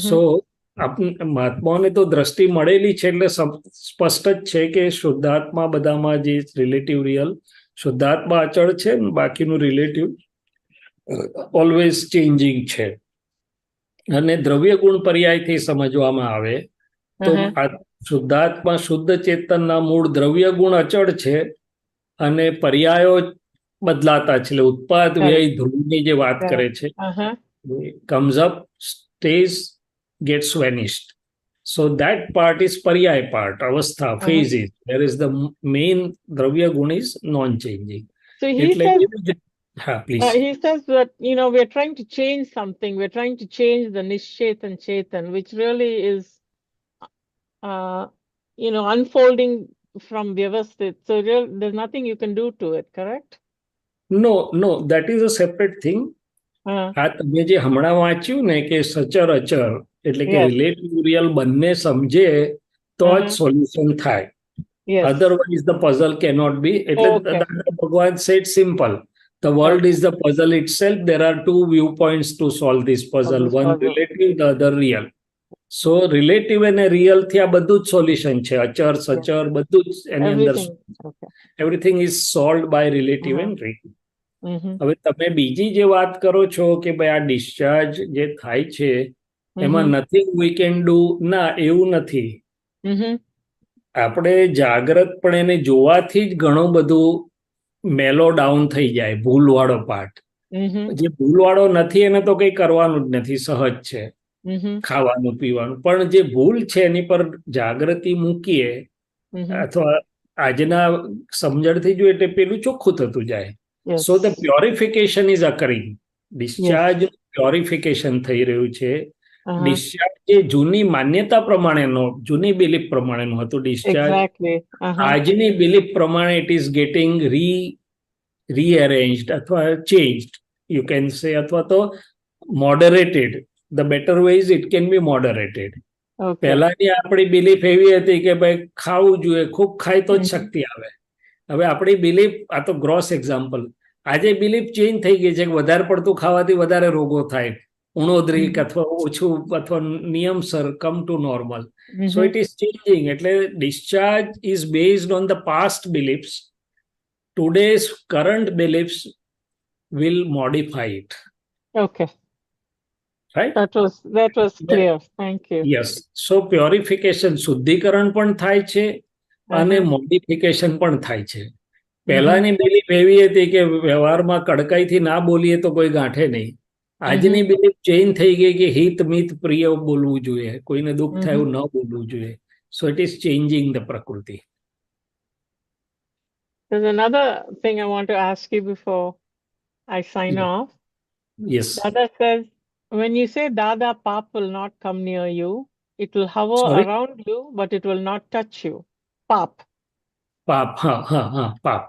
So મહાત્માઓને તો દ્રષ્ટિ મળેલી છે, એટલે સ્પષ્ટ જ છે કે શુદ્ધાત્મા બધામાં જે રિલેટિવ રિયલ શુદ્ધાત્મા અચળ છે, બાકીનું રિલેટિવ ઓલવેઝ ચેન્જિંગ છે. અને દ્રવ્ય ગુણ પર્યાયથી સમજવામાં આવે તો આ શુદ્ધાત્મા શુદ્ધ ચેતનના મૂળ દ્રવ્ય ગુણ અચળ છે અને પર્યાયો બદલાતા છે. એટલે ઉત્પાદ વ્યય ધ્રુવની જે વાત કરે છે, comes up, stays, gets vanished. So that part is paryaya part, avastha, phases. There is the main dravya gun is non-changing. So he says that, we're trying to change something. We're trying to change the Nishchetan Chetan, which really is, unfolding from Vyavasthit. So there's nothing you can do to it, correct? No, that is a separate thing. આ તમે જે હમણાં વાંચ્યું ને કે સચર અચર એટલે કે relative real બંને સમજે તો જ સોલ્યુશન થાય. Otherwise the puzzle cannot be. એટલે ભગવાન said simple, the world is the puzzle itself. There are two viewpoints to solve this puzzle, one relative, the other real. So relative અને real થી આ બધું જ સોલ્યુશન છે. અચર સચર બધું જ એની અંદર everything is solved by relative and real. હવે તમે બીજી જે વાત કરો છો કે ભાઈ આ ડિસ્ચાર્જ જે થાય છે એમાં નથિંગ વી કેન ડુ, ના એવું નથી. આપણે જાગ્રતપણે એને જોવાથી જ ઘણું બધું મેલો ડાઉન થઈ જાય, ભૂલવાળો પાર્ટ. જે ભૂલવાળો નથી એને તો કઈ કરવાનું જ નથી, સહજ છે ખાવાનું પીવાનું. પણ જે ભૂલ છે એની પર જાગૃતિ મૂકીએ અથવા આજના સમજણથી જોઈએ એટલે પેલું ચોખ્ખું થતું જાય. So the purification is occurring. Discharge purification થઈ રહ્યું છે. ડિસ્ચાર્જ જે જૂની માન્યતા પ્રમાણેનો, જૂની બિલીફ પ્રમાણેનું હતું ડિસ્ચાર્જ, આજની બિલીફ પ્રમાણે ઇટ ઇઝ ગેટિંગ rearranged અથવા changed, you can say, અથવા તો moderated. The better way is it can be moderated. પહેલાની આપણી બિલીફ એવી હતી કે ભાઈ ખાવું જોઈએ, ખૂબ ખાય તો જ શક્તિ આવે. હવે આપણી બિલીફ, આ તો ગ્રોસ એક્ઝામ્પલ, આજે બિલીફ ચેન્જ થઈ ગઈ છે કે વધારે પડતું ખાવાથી વધારે રોગો થાય, ઉણોદરીક અથવા ઓછું અથવા નિયમસર come to normal. So it is changing. એટલે discharge is based on the past beliefs. Today's current beliefs will modify it. Okay. Right? That was clear. Thank you. Yes. So purification, શુદ્ધિકરણ પણ થાય છે અને મોડિફિકેશન પણ થાય છે. પહેલાની બિલીફ એવી હતી કે વ્યવહારમાં કડકાઈથી ના બોલીએ તો કોઈ ગાંઠે નહીં. આજની બિલીફ ચેન્જ થઈ ગઈ કે હિત મિત પ્રિય બોલવું જોઈએ, કોઈને દુઃખ થાય એવું ન બોલવું જોઈએ. સો ઇટ ઇઝ ચેન્જિંગ ધ પ્રકૃતિ. There's another thing I want to ask you before I sign off. Yes. Dada says, when you say Dada, Pap will not come near you, it will hover around you, but it will not touch you. Pap. Pap, Pap.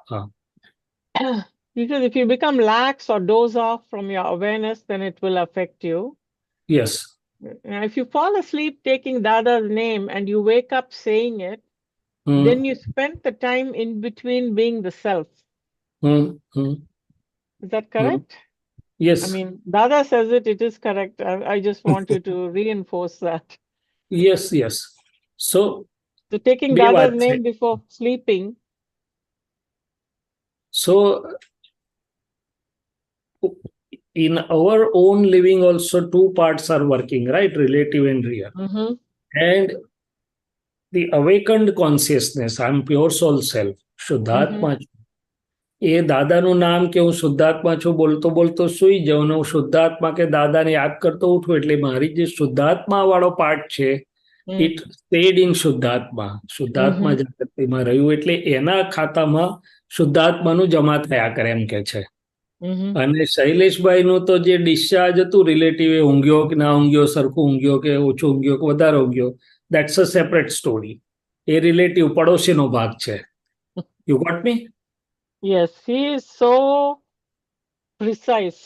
Because if you become lax or doze off from your awareness, then it will affect you. Yes. Now, if you fall asleep taking Dada's name and you wake up saying it, then you spend the time in between being the self. Is that correct? Yes. I mean, Dada says it is correct. I just want you to reinforce that. Yes. So taking Dada's name before sleeping. So in our own living also two parts are working, right? Relative and real. And the awakened consciousness, I'm pure soul self, શુદ્ધાત્મા છું. એ દાદાનું નામ કે હું શુદ્ધાત્મા છું બોલતો બોલતો સુઈ જાઉં ને હું શુદ્ધાત્મા કે દાદાને યાદ કરતો ઉઠું એટલે મારી જે શુદ્ધાત્મા વાળો પાર્ટ છે ઇટ સ્ટેડ ઇન શુદ્ધાત્મા. શુદ્ધાત્મા જાગૃતિમાં રહ્યું એટલે એના ખાતામાં શુદ્ધાત્માનું જમા થયા કરે એમ કે છે. અને શૈલેષભાઈનું તો જે ડિસ્ચાર્જ હતું રિલેટિવ, એ ઊંઘ્યો કે ના ઊંઘ્યો, સરખું ઊંઘ્યો કે ઓછું ઊંઘ્યો કે વધારે ઊંઘ્યો, દેટ્સ અ સેપરેટ સ્ટોરી. એ રિલેટિવ પડોશીનો ભાગ છે. You got me? Yes, he is so precise.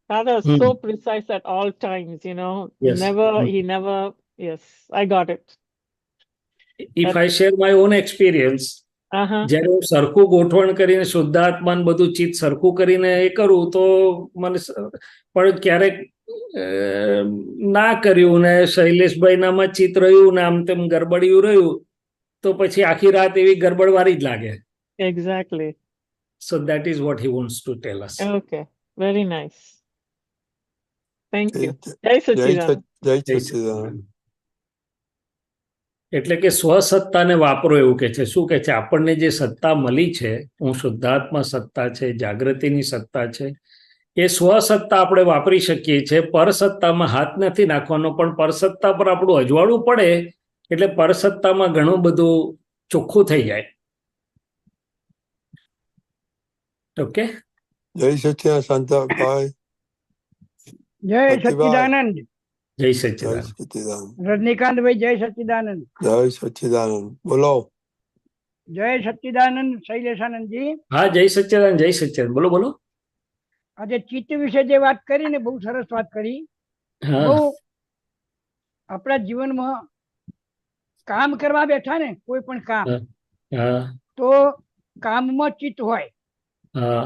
Dada is so precise at all times, Yes. He never, yes, I got it. If I share my own experience, જ્યારે હું સરખું ગોઠવણ કરીને શુદ્ધાત્માન બધું ચિત્ત સરખું કરીને એ કરું તો મને, પણ ક્યારેક ના કર્યું ને શૈલેષભાઈનામાં ચિત્ત રહ્યું ને આમ તેમ ગરબડિયું રહ્યું તો પછી આખી રાત એવી ગરબડવાળી જ લાગે. Exactly. So that is what he wants to tell us. Okay, very nice. Thank you. જય Jai Sachidanand. જય જય સચ્ચિદાનંદ. એટલે કે સ્વસત્તાને વાપરો એવું કે છે. શું કે છે? આપણને જે સત્તા મળી છે, હું શુદ્ધાત્મા સત્તા છે, જાગૃતિની સત્તા છે, એ સ્વસત્તા આપણે વાપરી શકીએ છીએ. પરસત્તામાં હાથ નથી નાખવાનો, પણ પરસત્તા પર આપણું અજવાળું પડે એટલે પરસત્તામાં ઘણું બધું ચોખ્ખું થઈ જાય. ઓકે, જય સચ્ચિદાનંદ શાંતાભાઈ. જય સચ્ચિદાનંદ. જય જય સચ્ચિદાનંદ. સચ્ચિદાનંદ. રજનીકાંતભાઈ જય સચ્ચિદાનંદ. જય સચ્ચિદાનંદ. બોલો. જય સચ્ચિદાનંદ શૈલેષાનંદજી. હા, જય સચ્ચિદાનંદ. જય સચ્ચિદાનંદ. બોલો બોલો. આજે ચિત્ત વિશે જે વાત કરી ને, બહુ સરસ વાત કરી. હા બહુ આપણા જીવનમાં કામ કરવા બેઠા ને, કોઈ પણ કામ, હા તો કામમાં ચિત્ત હોય હા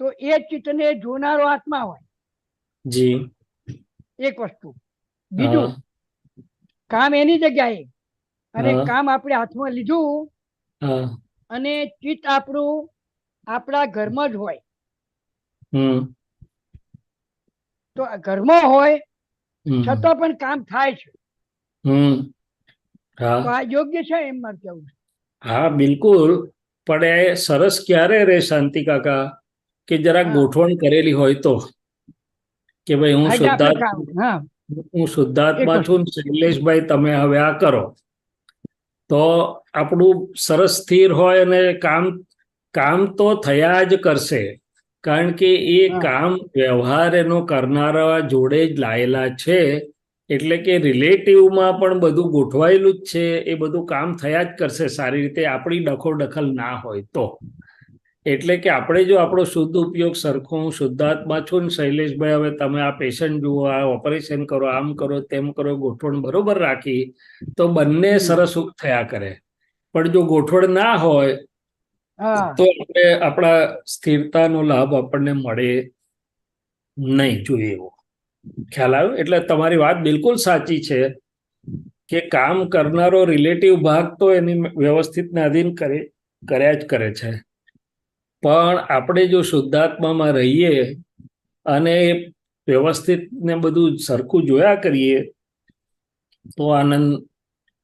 તો એ ચિત્તને જોનારો આત્મા હોય, જી. એક વસ્તુ. બીજું, કામ એની જગ્યાએ, અને હા. કામ આપણે હાથમાં લીધું હા અને ચિત્ત આપણું આપણા ઘરમાં જ હોય. હમ તો આ ઘરમાં હોય હમ છતાં પણ કામ થાય છે. હમ હા તો આ યોગ્ય છે એમ મારે કહેવું છે. હા, બિલકુલ. પણ એ સરસ ક્યારે રે શાંતિ કાકા, કે જરાક હા. ગોઠવણ કરેલી હોય તો, કે ભાઈ હું હા, એટલે આપણે કામ. હા, એક શુદ્ધાત્મા વસ્તુ. છું ને શૈલેષભાઈ તમે હવે આ કરો, તો આપણું સરસ સ્થિર હોય અને કામ કામ તો થયા જ કરશે. કારણ કે એ હા. કામ વ્યવહાર એનો કરનારા જોડે જ લાયેલા છે. એટલે કે રિલેટિવમાં પણ બધું ગોઠવાયેલું જ છે. એ બધું કામ થયા જ કરશે સારી રીતે, આપણી દખલ ના હોય તો. એટલે કે આપણે જો આપણો શુદ્ધ ઉપયોગ સરખો, હું શુદ્ધાત્મા છું ને શૈલેષભાઈ હવે તમે આ પેશન્ટ જુઓ, આ ઓપરેશન કરો, આમ કરો, તેમ કરો, ગોઠવણ બરોબર રાખી તો બંને સરસ થયા કરે. પણ જો ગોઠવણ ના હોય હા, તો આપણે આપણા સ્થિરતાનો લાભ આપણને મળે નહીં. જોઈએ એવો ખ્યાલ આવ્યો? એટલે તમારી વાત બિલકુલ સાચી છે કે કામ કરનારો રિલેટિવ ભાગ તો એની વ્યવસ્થિતને અધીન કર્યા જ કરે છે. પણ આપણે જો શુદ્ધાત્મામાં રહીએ અને વ્યવસ્થિત ને બધું સરખું જોયા કરીએ તો આનંદ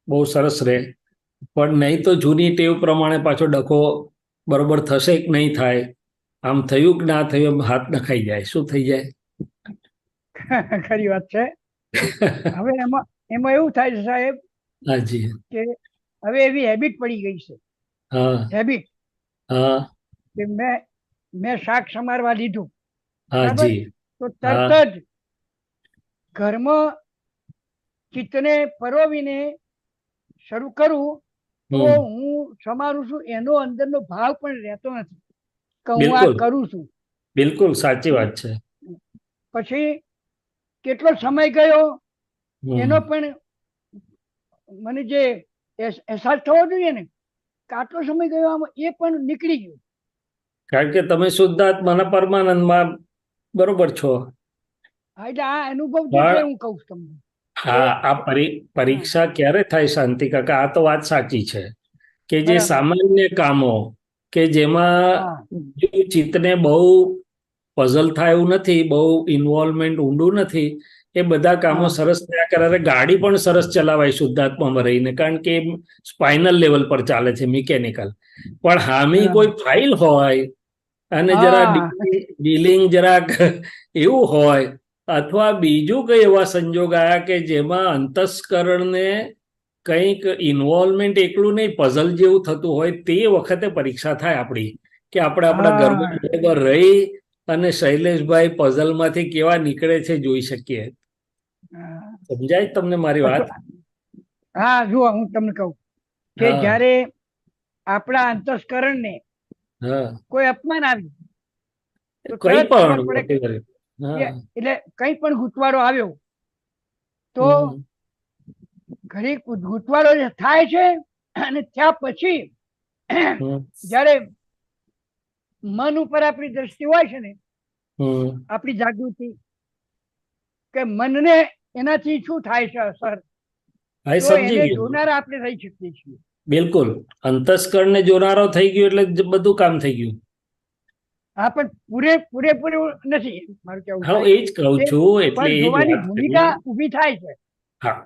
બહુ સરસ રહે. પણ નહીં તો જૂની ટેવ પ્રમાણે પાછો ડખો બરોબર થશે કે નહીં થાય, આમ થયું કે ના થયું, એમ હાથ નખાઈ જાય. શું થઈ જાય? ખરી વાત છે. હવે એમાં એમાં એવું થાય છે સાહેબ, હાજી. કે હવે એવી હેબિટ પડી ગઈ છે. હા હેબિટ હા કે મેં શાક સમારવા લીધું, બરાબર, હાજી. તો હા તરત જ ઘરમાં ચિત્તને પરોવીને શરૂ કરું તો હમ હું સમારું છું એનો અંદરનો ભાવ પણ રહેતો નથી કે હું આ બિલકુલ કરું છું. બિલકુલ સાચી વાત છે. પછી કેટલો સમય ગયો એનો હમ પણ મને જે અહેસાસ થવો જોઈએ ને કે આટલો સમય ગયો આમાં, એ પણ નીકળી ગયો. કારણ કે તમે શુદ્ધાત્માના પરમાનંદમાં બરોબર છો. હા, એટલે આ અનુભવ જે છે પણ હું કહું છું તમને. હા, આ પરીક્ષા ક્યારે થાય શાંતિ કાકા? આ તો વાત સાચી છે કે જે બરાબર. સામાન્ય કામો કે જેમાં હા, જો ચિત્તને બહુ પઝલ થાય એવું નથી, બહુ ઇન્વોલ્વમેન્ટ ઊંડું નથી, એ બધા કામો હા, સરસ થયા કરે. અરે ગાડી પણ સરસ ચલાવાય શુદ્ધાત્મામાં રહીને, કારણ કે સ્પાઇનલ લેવલ પર ચાલે છે, મિકેનિકલ. પણ હામી બરાબર. કોઈ ફાઇલ હોય અને જરા હા, ડીલિંગ જરાક એવું હોય, અથવા બીજું કઈ એવા સંજોગ આવ્યા કે જેમાં અંતસ્કરણને કંઈક ઇન્વોલ્વમેન્ટ એકલું નહીં, પઝલ જેવું થતું હોય, તે વખતે પરીક્ષા થાય આપણી, કે આપણે આપણા ઘરમાં હા, બરોબર રહી અને શૈલેષભાઈ પઝલમાંથી કેવા નીકળે છે જોઈ શકીએ. હા. સમજાય તમને મારી વાત? હા, જુઓ હું તમને કહું કે હા જ્યારે આપણા અંતસ્કરણને હા કોઈ અપમાન આવ્યું તો કઈ તરત ખબર પણ પડે whatever. કે હા એટલે કંઈ પણ ગૂંચવાડો આવ્યો તો હમ ઘણી ગૂંચવાડો જે થાય છે, અને ત્યાં પછી હમ જ્યારે મન ઉપર આપણી દ્રષ્ટિ હોય છે ને, હમ આપણી જાગૃતિ, કે મનને એનાથી શું થાય છે અસર, હા, એ તો સમજી એને ગયું. જોનારા આપણે રહી શકીએ છીએ. બિલકુલ અંતસ્કરણને જોનારો થઈ ગયો એટલે બધું કામ થઈ ગયું. હા, પણ પૂરેપૂરું નથી મારું કેવું. હા, એ જ કહું છું. એટલે પણ એ જ જોવાની વાત ભૂમિકા કરી. ઊભી થાય છે. હા,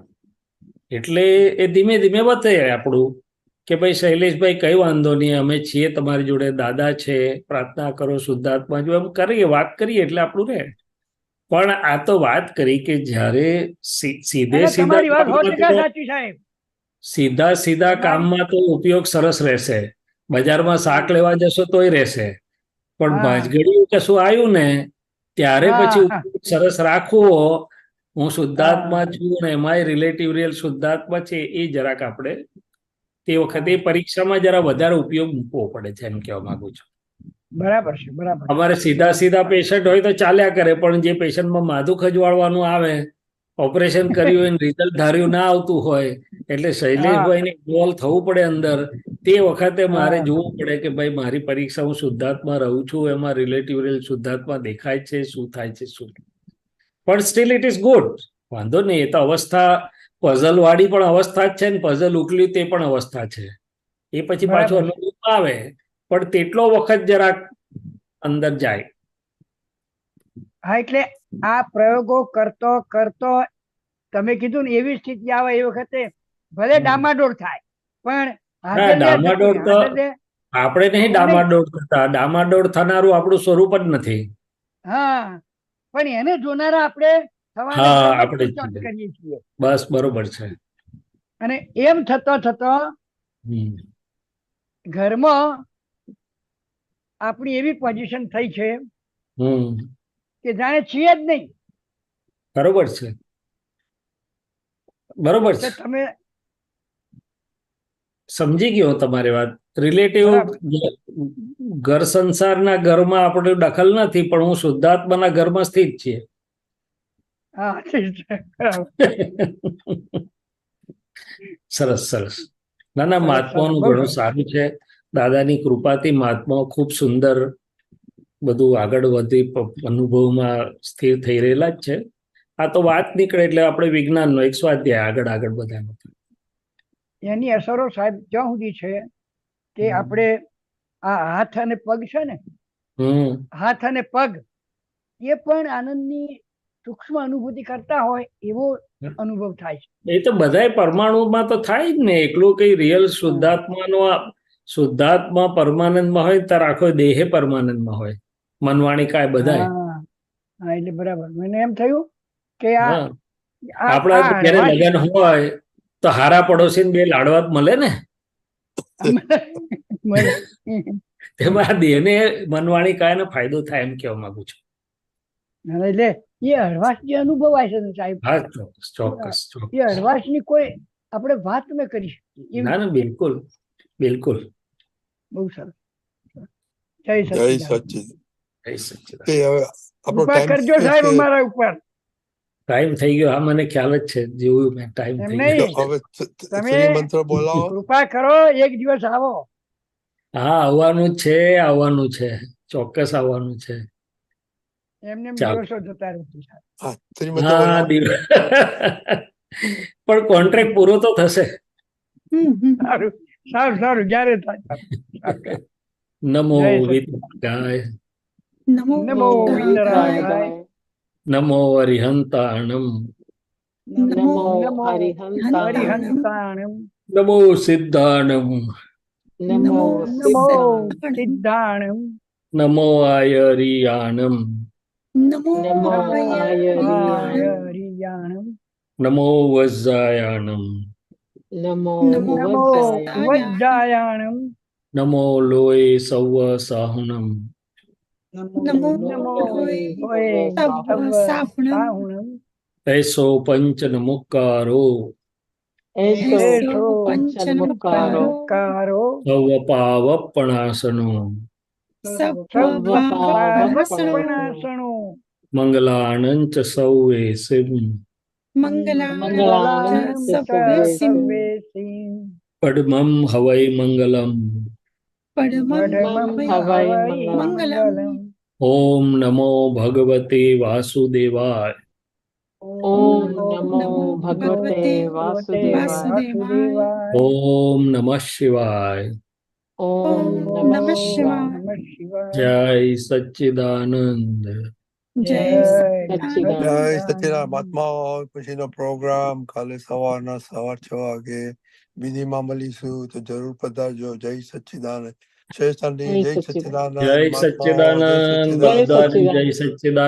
એટલે એ ધીમે ધીમે વધે આપણું કે ભાઈ શૈલેષભાઈ કઈ વાંધો નહીં, અમે છીએ તમારી જોડે, દાદા છે, પ્રાર્થના કરો, શુદ્ધાત્મા જો એમ કરીએ, વાત કરીએ એટલે આપણું રહે. પણ આ તો વાત કરી કે જ્યારે સીધે અને સીધા તમારી વાત 100% કામમાં સાચી સાહેબ. સીધા કામમાં તો ઉપયોગ સરસ રહેશે. બજારમાં શાક લેવા જશો તોય રહેશે, પણ હા ભાંજગડીયું કશું આવ્યું ને ત્યારે પછી હા ઉપયોગ સરસ રાખવો. હું શુદ્ધાત્મા હા છું ને એમાંય રિલેટિવ રિયલ શુદ્ધાત્મા છે, એ જરાક આપણે તે વખતે પરીક્ષામાં જરા વધારે ઉપયોગ મૂકવો પડે છે, એમ કહેવા માંગુ છું. બરાબર છે, બરાબર છે. અમારે સીધા પેશન્ટ હોય તો ચાલ્યા કરે, પણ જે પેશન્ટમાં માથું ખજવાળવાનું આવે, ઓપરેશન કર્યું હોય રિઝલ્ટ ધાર્યું ના આવતું હોય, એટલે હા શૈલેષભાઈને ઇન્વોલ્વ થવું પડે અંદર. તે વખતે મારે હા જોવું પડે કે ભાઈ મારી પરીક્ષા હું શુદ્ધાત્મા રહું છું, એમાં રિલેટિવ રિયલ શુદ્ધાત્મા દેખાય છે, શું થાય છે, શું. પણ સ્ટીલ ઇટ ઇઝ ગુડ. વાંધો નહીં, એ તો અવસ્થા પઝલ વાળી પણ અવસ્થા જ છે ને, પઝલ ઉકલ્યું તે પણ અવસ્થા છે. એ પછી પાછું બરાબર છે. અનુભવ આવે, પણ તેટલો વખત જરાક અંદર જાય. હા, એટલે આ પ્રયોગો કરતો કરતો તમે કીધું ને એવી સ્થિતિ આવે એ વખતે ભલે ડામાડોળ થાય, પણ ના, હાજર ને થતું ડામાડોળ નહીં. તો હાજર ને આપણે નહીં એને ડામાડોળ થતા. ડામાડોળ થનારું આપણું સ્વરૂપ જ નથી. હા, પણ એને જોનારા આપણે થવાને હા, આપણે સર્વોત્કૃષ્ટ છીએ. કરીએ છીએ. બસ બરોબર છે. અને એમ થતો થતો હમ. ઘરમાં આપણી એવી પોઝિશન થઈ છે હમ. કે જાણે છીએ જ નહીં. બરોબર છે, બરોબર એટલે છે. તમે સમજી ગયો તમારી વાત. રિલેટિવ બરાબર. ઘર સંસારના ઘરમાં આપણે દખલ નથી, પણ હું શુદ્ધાત્માના ઘરમાં સ્થિત છીએ. હા, ઠીક છે, બરાબર. સરસ સરસ. ના ના, સરસ સરસ, મહાત્માનું બહુ ઘણું સરસ. સારું છે. દાદાની કૃપાથી મહાત્માઓ ખૂબ સુંદર બધું આગળ વધી અનુભવમાં સ્થિર થઈ રહેલા જ છે. આ તો વાત નીકળે એટલે આપણે વિજ્ઞાનનો એક સ્વાધ્યાય આગળ આગળ બધાનો. એની અસરો સાહેબ જ્યાં સુધી છે કે આપણે આ હાથ અને પગ છે ને, હમ. હાથ અને પગ એ પણ આનંદની સૂક્ષ્મ અનુભૂતિ કરતા હોય એવો અનુભવ થાય છે. એ તો બધાય પરમાણુમાં તો થાય જ ને. એકલું કઈ રિયલ શુદ્ધાત્માનો શુદ્ધાત્મા પરમાનંદમાં હોય તાર આખો દેહે પરમાનંદમાં હોય, મનવાણી કાય બધાય. હા હા, એટલે બરાબર. મને એમ થયું કે આ હા, આ આપણા આ જયારે હળવાશ લગ્ન હોય તો હારા પડોશી બે લાડવા મળે ને, મળે. તેમાં દેહને મનવાણી કાયને ફાયદો થાય, એમ કહેવા માંગુ છું. એટલે એ હળવાશ જે અનુભવાય છે ને સાહેબ, હા, ચોક્કસ ચોક્કસ એ ચોક્કસ. હળવાશની કોઈ આપણે વાત ન કરી શકીએ ના ના, એવી. બિલકુલ બિલકુલ. બહુ સરસ. જય જય સચ્ચિદાનંદ. સચિદ. જય સચ્ચિદાનંદ. તે હવે આપણો કૃપા ટાઈમ કરજો સાહેબ અમારા ઉપર. ટાઈમ થઈ ગયો. હા, મને ખ્યાલ જ છે. જેવું મેં ટાઈમ એમ થઈ ગયો. નહીં, હવે તમે શ્રી મંત્ર બોલાવો. કૃપા કરો, એક દિવસ આવો. હા, આવવાનું જ છે, આવવાનું છે, ચોક્કસ આવવાનું છે. એમને એમ ચાલો. દિવસો જતા રહેશે સાહેબ. હા, શ્રી મંત્ર હા, બોલાવો. પણ કોન્ટ્રાક્ટ પૂરો તો થશે. સારું સારું સારું, જ્યારે થાય. સારું. નમો જય સચ્ચિદાનંદ. વિતરાગાય, નમો નમો વિતરાગાય. નમો અરિહંતાણમ, નમો નમો હરિહંતાણમ, હરિહંતાણમ. નમો સિદ્ધાણમ, નમો નમો સિદ્ધાણમ, સિદ્ધાણમ. નમો આયરિયાણમ, નમો નમો આયરિયાણમ, આયરિયાણમ. નમો વજ્જાયાણમ, નમો નમો નમો વજ્જાયાણમ, વજ્જાયાણમ. નમો લોય સૌ સાહુણમ, નમો નમો લોય હોય સવ સવ સાહુણમ, સાહુણમ. એસો પંચ નમુકારો, એસો એસો પંચનમુક્કારો પંચનમુક્કારો. સૌ પાવપણાસનો, સવ સર્વ પાવપણાસનો, પાવપણાસનો. મંગલાનંચ સૌએ સિમ, મંગલાનંચ મંગલાનં સવ્વેસિમ, સર્વેસિમ. પડમમ હવૈ મંગલમ, પડમં પડમં હવૈ હવૈ મંગલમ. મંગલમ. ઓમ નમો ભગવતે વાસુદેવાય, ઓમ ઓમ નમો નમો ભગવતે ભગવતે વાસુદેવાય. વાસુદેવાય. ઓમ નમઃ શિવાય. ઓમ ઓમ નમઃ નમઃ શિવાય. શિવાય. નમઃ શિવાય. જય સચ્ચિદાનંદ. જય જય સચ્ચિદાનંદ. સચિદાન મહાત્માઓ પછીનો પ્રોગ્રામ કાલે સવારના 6:15 વાગે વિધિમાં મળીશું, તો જરૂર પધારજો. જય સચ્ચિદાનંદ. જય જય સચ્ચિદાનંદ. સચ્ચિદાનંદ. જય મહાત્માઓ, જય સચ્ચિદાનંદ. સચ્ચિદાનંદ. બધાને જય સચ્ચિદાનંદ.